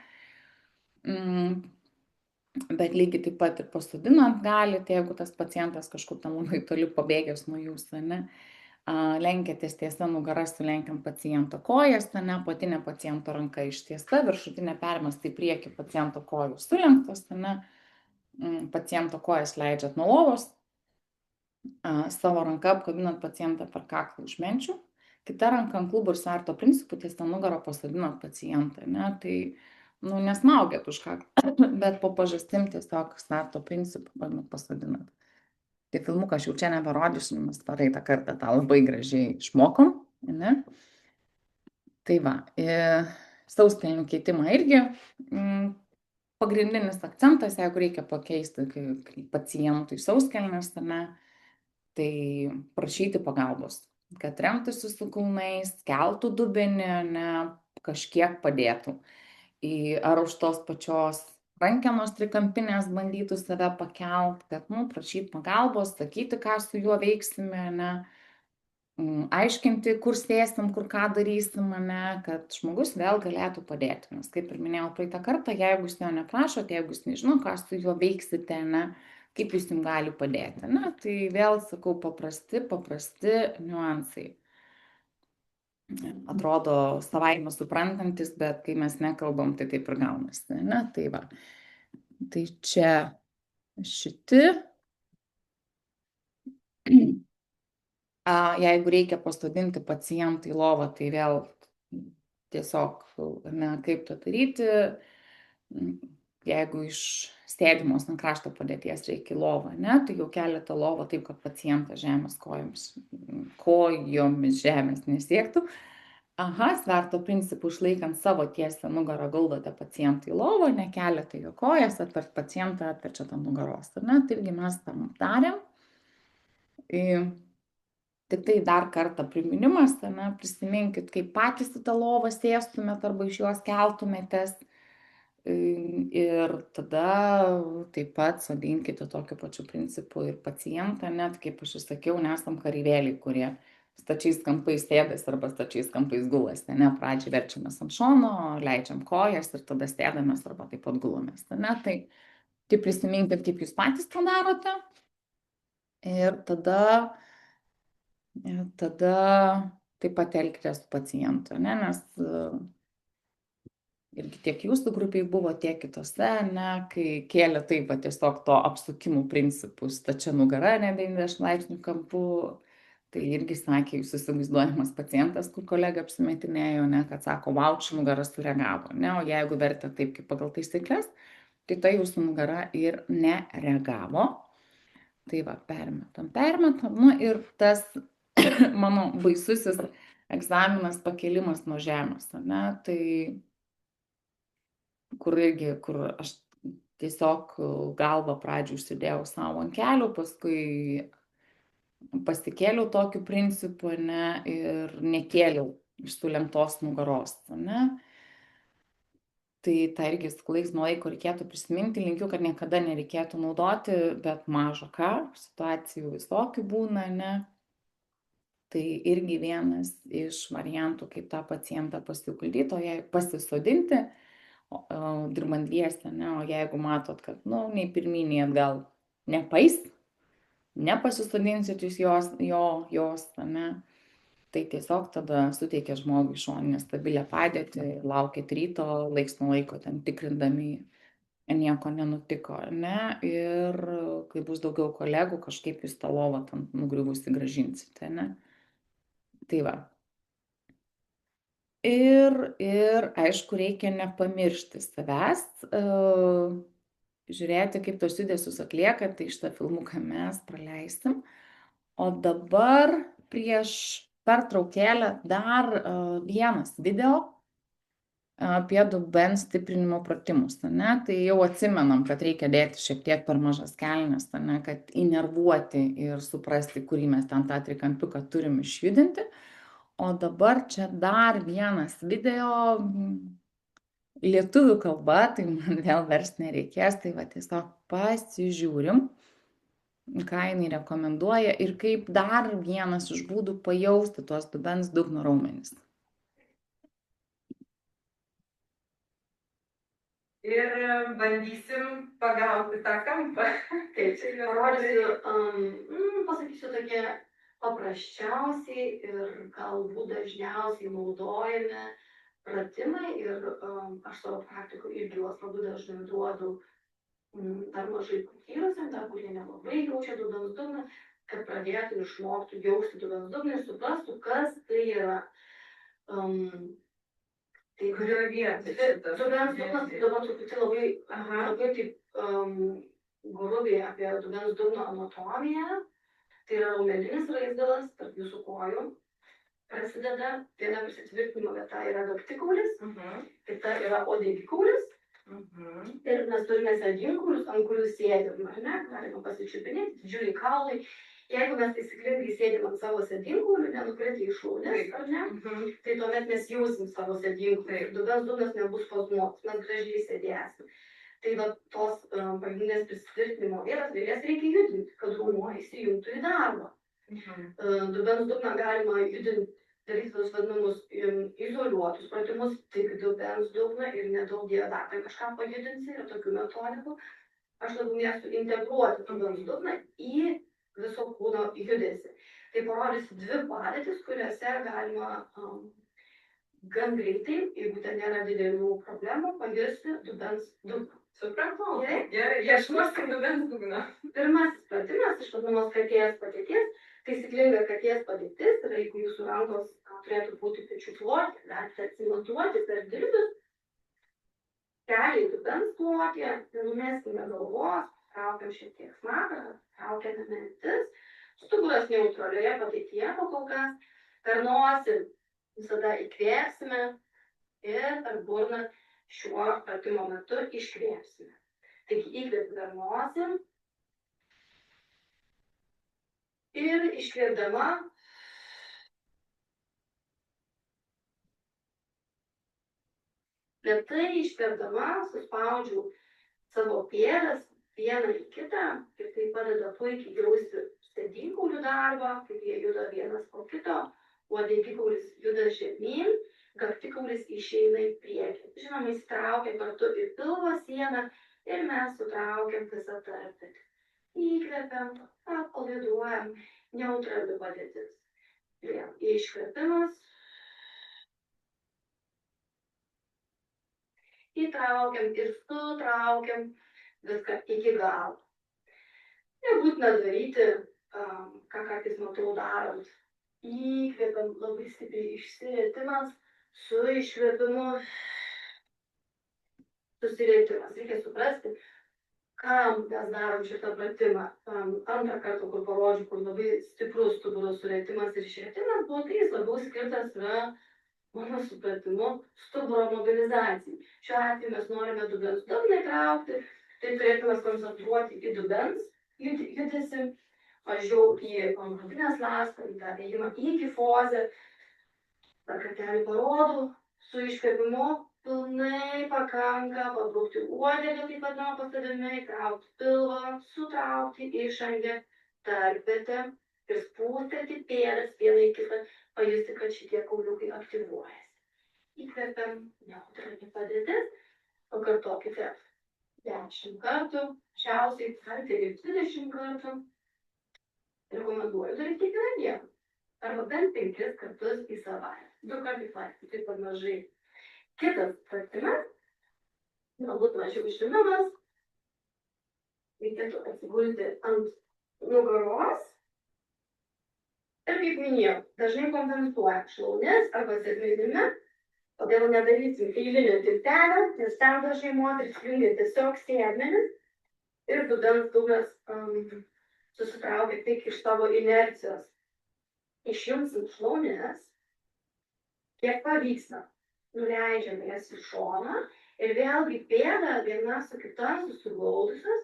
bet lygiai taip pat ir pasodinant galite, jeigu tas pacientas kažkur tam labai toli pabėgęs nuo jūsų, ne, lenkiatės tiesia nugara, sulenkiam paciento kojas, ne, apatinė paciento ranka ištiesta, viršutinė permesta į priekį, paciento kojų sulenktos, ne, paciento kojas leidžiat nuo lovos, savo ranka apkabinat pacientą per kaklą už menčių, kita ranka ant klubų ir sverto principų tiesia nugara pasodinat pacientą, ne, tai nesmaugiat už kaklą, bet po pažastim tiesiog sverto principų pasodinat. Tai filmuką aš jau čia neberodysiu, mes praeitą kartą tą labai gražiai išmokom, ne? Tai va, sauskelnių keitimą irgi pagrindinis akcentas, jeigu reikia pakeisti pacientui sauskelnes, ne, tai prašyti pagalbos, kad remtųsi su kulnais, keltų dubenį, ne, kažkiek padėtų. Ar už tos pačios rankenos trikampinės bandytų save pakelt, kad, prašyti pagalbos, sakyti, ką su juo veiksime, ne, aiškinti, kur sėsim, kur ką darysim, ne, kad žmogus vėl galėtų padėti. Nes, kaip ir minėjau praeitą kartą, jeigu jūs jo neprašote, jeigu jūs nežino, ką su juo veiksite, ne, kaip jis jums gali padėti, ne, tai vėl sakau paprasti niuansai. Atrodo savaime suprantantis, bet kai mes nekalbam, tai taip ir gaunasi, ne, tai va. Tai čia šiti. Jeigu reikia pasodinti pacientą į lovą, tai vėl tiesiog, ne, kaip to daryti, jeigu iš sėdimos ant krašto padėties reikia į lovą, ne, tai jau keliate lovą taip, kad pacientas kojomis žemės nesiektų. Sverto principų išlaikant savo tiesią nugarą guldote pacientą į lovą, nekeliate jo kojas, pacientą atverčiate ant nugaros, ne, tai irgi mes tam darėm. Tik tai dar kartą priminimas, ne, prisiminkit, kaip patys į tą lovą sėstumėt arba iš jos keltumėtės. Ir tada taip pat sodinkite tokiu pačiu principu ir pacientą, net kaip aš sakiau, nesam kareivėliai, kurie stačiais kampais sėdasi arba stačiais kampais gulasi, ne, pradžiai verčiamės ant šono, leidžiam kojas ir tada sėdamės arba taip pat gulomės, ne, tai prisiminkit, kaip jūs patys tą darote ir tada Tada taip pat elkitės su pacientu, ne, nes irgi tiek jūsų grupiai buvo, tiek kitose, ne, kai kėlė taip pat tiesiog to apsukimų principus, stačia nugara, ne 90 laipsnių kampu, tai irgi sakė jūsų įsivaizduojamas pacientas, kur kolega apsimetinėjo, ne, kad sako, vau, čia nugara sureagavo, ne, o jeigu vertė taip, kaip pagal taisyklės, tai ta jūsų nugara ir nereagavo. Tai va, permetam, nu ir tas mano baisusis egzaminas pakėlimas nuo žemės, ne, tai kur aš tiesiog galvą pradžių užsidėjau savo ant kelių, paskui pasikėliau tokiu principu, ne, ir nekėliau iš sulenktos nugaros, ne. Tai tą irgi laiks nuo laiko reikėtų prisiminti, linkiu, kad niekada nereikėtų naudoti, bet maža ką, situacijų visokių būna, ne. Tai irgi vienas iš variantų, kaip tą pacientą pasiguldyti, o jei pasisodinti, dirbant dviese, ne, o jeigu matot, kad, nu, nei pirmyn, nei atgal nepais, nepasisodinsit jūs jos, ne, tai tiesiog tada suteikia žmogui šoninę stabilią padėtį, laukit ryto, laiks nuo laiko ten tikrindami, nieko nenutiko, ne, ir kai bus daugiau kolegų, kažkaip jūs tą lovą ten nugriuvusi grąžinsite, ne. Tai va. Ir aišku, reikia nepamiršti savęs, žiūrėti, kaip tos judesius atlieka, tai šitą filmuką mes praleisim. O dabar prieš pertraukėlę dar vienas video apie dubens stiprinimo pratimus, ne? Tai jau atsimenam, kad reikia dėti šiek tiek per mažas kelnes, ne? Kad įnervuoti ir suprasti, kurį mes ten tą trikampiuką turim išjudinti. O dabar čia dar vienas video lietuvių kalba, tai man vėl verst nereikės, tai va tiesiog pasižiūrim, ką jinai rekomenduoja ir kaip dar vienas iš būdų pajausti tuos dubens dugno raumenis. Ir bandysim pagauti tą kampą. Taip, parodysiu, pasakysiu tokie paprasčiausiai ir galbūt dažniausiai naudojami pratimai ir aš savo praktikoje irgi juos labai dažnai duodu dar mažai patyrusiam, dar kurie nelabai jaučia dubens dugną, kad pradėtų išmokti jausti dubens dugną ir suprastų, kas tai yra. Tai kurioje vietoje? Dubens dugnas, tai dabar truputį labai taip grubiai apie dubens dugno anatomiją. Tai yra raumeninis raizgalas tarp jūsų kojų. Prasideda, viena prisitvirtinimo vieta yra kaktikaulis, kita yra uodegikaulis. Ir mes turime sėdinkaulius, ant kurių sėdim, ar ne? Galima pasičiupinėti, didžiuliai kaulai. Jeigu mes taisyklingai sėdim ant savo sėdinkaulių, nenukritę į šlaunies, ar ne? Tai tuomet mes jausim savo sėdinkaulį. Dubens dugnas nebus spazmuotas, mes gražiai sėdėsim. Tai va tos pagrindinės prisitvirtinimo vietos reikia judinti, kad raumuo įsijungtų į darbą. Dubens dugną galima judinti, daryti tos vadinamus izoliuotus pratimus, tik dubens dugną ir nedaug dievė dar kažką pajudinsi, yra tokių metodikų. Aš labiau mėgstu integruoti dubens dugną į viso kūno judesį. Tai parodysiu dvi padėtis, kuriuose galima gan greitai, jeigu ten nėra didelių problemų, pajusti dubens dugną. Supratau. Gerai, ieškosim dubens dugno. Pirmasis pratimas, iš vadinamos katės padėties. Taisyklinga katės padėtis yra, jeigu jūsų rankos turėtų būti pečių plotyje, galite atsimatuoti per dilbius. Keliai dubens plotyje, nenumeskime galvos, traukiam šiek tiek smakrą, traukiame mintis. Stuburas neutralioje padėtyje kol kas. Per nosį visada įkvėpsime ir per burną šiuo pratimo metu iškvėpsime. Taigi įkvėpime per nosį ir iškvėpdama lėtai iškvėpdama suspaudžiu savo pėdas vieną į kitą ir tai padeda puikiai jausti sėdinkaulių darbą, kaip jie juda vienas po kito, uodegikaulis juda žemyn, kaktikaulis išeina į priekį. Žinoma, įsitraukia kartu į pilvo sieną ir mes sutraukiam visą tarpį. Įkvepiam, atpalaiduojam, neutrali padėtis. Vėl iškvėpimas. Įtraukiam ir sutraukiam viską iki galo. Nebūtina daryti, ką kartais matau darant. Įkvėpiam labai stipriai išsirietimas, su iškvėpimu susirietimas. Reikia suprasti, kam mes darom šitą pratimą. Antrą kartą, kur parodžiu, kur labai stiprus stuburo surietimas ir išrietimas buvo, tai jis labiau skirtas yra, mano supratimu, stuburo mobilizacijai. Šiuo atveju mes norime dubens dugną įtraukti, tai turėtume koncentruoti į dubens judesį, mažiau į krūtinės ląstą, į tą ėjimą į kifozę. Dar kartelį parodau, su iškvėpimu pilnai pakanka pabraukti uodegą, taip pat pastavime, įtraukti pilvą, sutraukti išangę, tarpvietę ir spūstelti pėdas vieną į kitą, pajusti, kad šitie kauliukai aktyvuojasi. Įkvepiam, neutrali padėtis, pakartokite 10 kartų, šiausiai galite ir 20 kartų. Rekomenduoju daryti kiekvieną dieną, arba bent 5 kartus į savaitę. 2 kartus į savaitę, taip pat mažai. Kitas pratimas, galbūt mažiau žinomas, reikėtų atsigulti ant nugaros. Ir kaip minėjau, dažnai kompensuoja šlaunis arba sėdmenimi, todėl nedarysim eilinio tiltelio, nes ten dažnai moteris jungia tiesiog sėdmenis ir dubens dugnas susitraukia tik iš savo inercijos. Išjungsim šlaunis, kiek pavyksta. Nuleidžiame jas į šoną ir vėlgi pėda viena su kita susiglaudusios,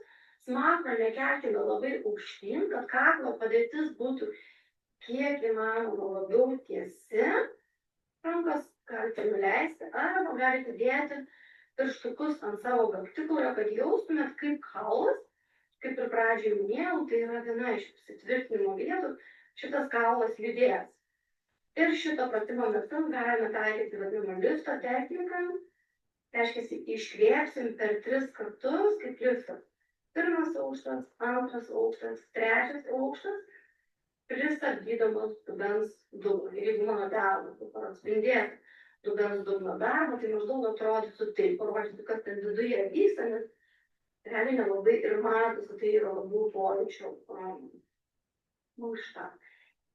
smakrą nekelkime labai aukštyn, kad kaklo padėtis būtų kiek įmanoma labiau tiesi. Rankas galite nuleisti arba galite dėti pirštukus ant savo kaktikulio, kad jaustumėt kaip kaulas, kaip ir pradžioje minėjau, tai yra viena iš įsitvirtinimo vietų, šitas kaulas judės. Ir šito pratimo metu galime taikyti vadinamą lifto techniką. Reiškia, iškvėpsim per 3 kartus kaip liftas. 1 aukštas, 2 aukštas, 3 aukštas, pristabdydamas dubens dugną. Ir jeigu mano darbas atspindėti dubens dugno darbą, tai maždaug atrodytų taip, parodytų, kas ten viduje vyksta, nes realiai nelabai ir matosi, tai yra labiau pojūčio mankšta.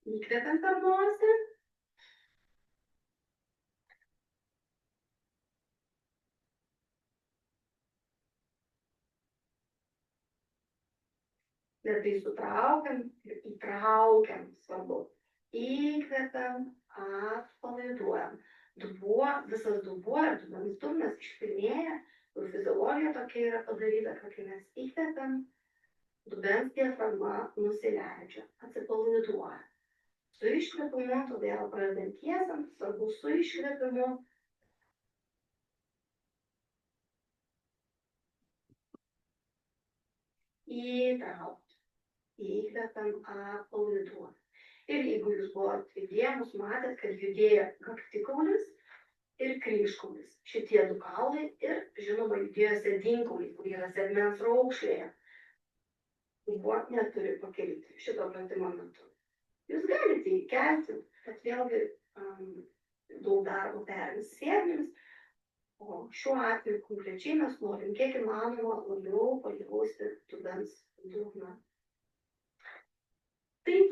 Įkvepiam per nosį. Ir tai sutraukiam ir įtraukiam, svarbu. Įkvepiam, atpalaiduojam. Dubuo, visas dubuo ir dubens dugnas išpilnėja, ir fiziologija tokia yra padaryta, kad kai mes įkvepiam, dubens diafragma nusileidžia, atsipalaiduoja. Su iškvėpimu, todėl pradedantiesiems svarbu su iškvėpimu įtraukti. Įkvepiam, atpalaiduojam. Ir jeigu jūs buvote įdėmus, matėt, kad judėjo kaktikaulis ir kryžkaulis. Šitie 2 kaulai ir, žinoma, judėjo sėdinkauliai, kur yra sėdmens raukšlėje. Dubuo neturi pakelti šito pratimo metu. Jūs galite įkelti, bet vėlgi daug darbo perims sėdmenis, o šiuo atveju konkrečiai mes norim kiek įmanoma labiau pajausti dubens dugną. Taip,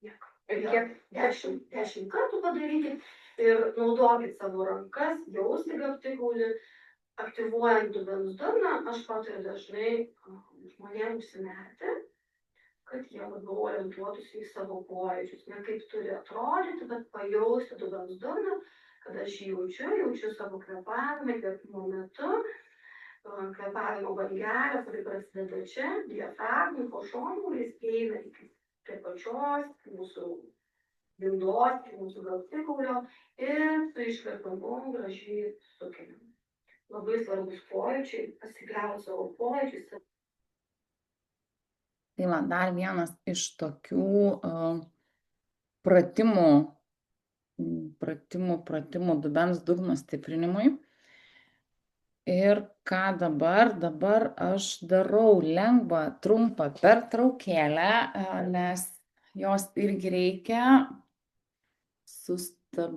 kiek 10 kartų padarykit ir naudokit savo rankas, jausti kaktikaulį, aktyvuojant dubens dugną. Aš patariu dažnai žmonėms užsimerkti, kad jie labiau orientuotųsi į savo pojūčius. Ne kaip turi atrodyti, bet pajausti dubens dugną, kad aš jį jaučiu savo kvėpavimą, kvėpimo metu. Kvėpavimo bangelė, kuri prasideda čia, diafragmai, po šonkauliais, eina iki prie pačios mūsų gimdos, mūsų kaktikaulio ir su iškvėpimu gražiai sukeliam. Labai svarbus pojūčiai, pasikliauti savo pojūčiais. Tai va, dar vienas iš tokių pratimų dubens dugno stiprinimui. Ir ką dabar? Dabar aš darau lengvą, trumpą pertraukėlę, nes jos irgi reikia sustojam.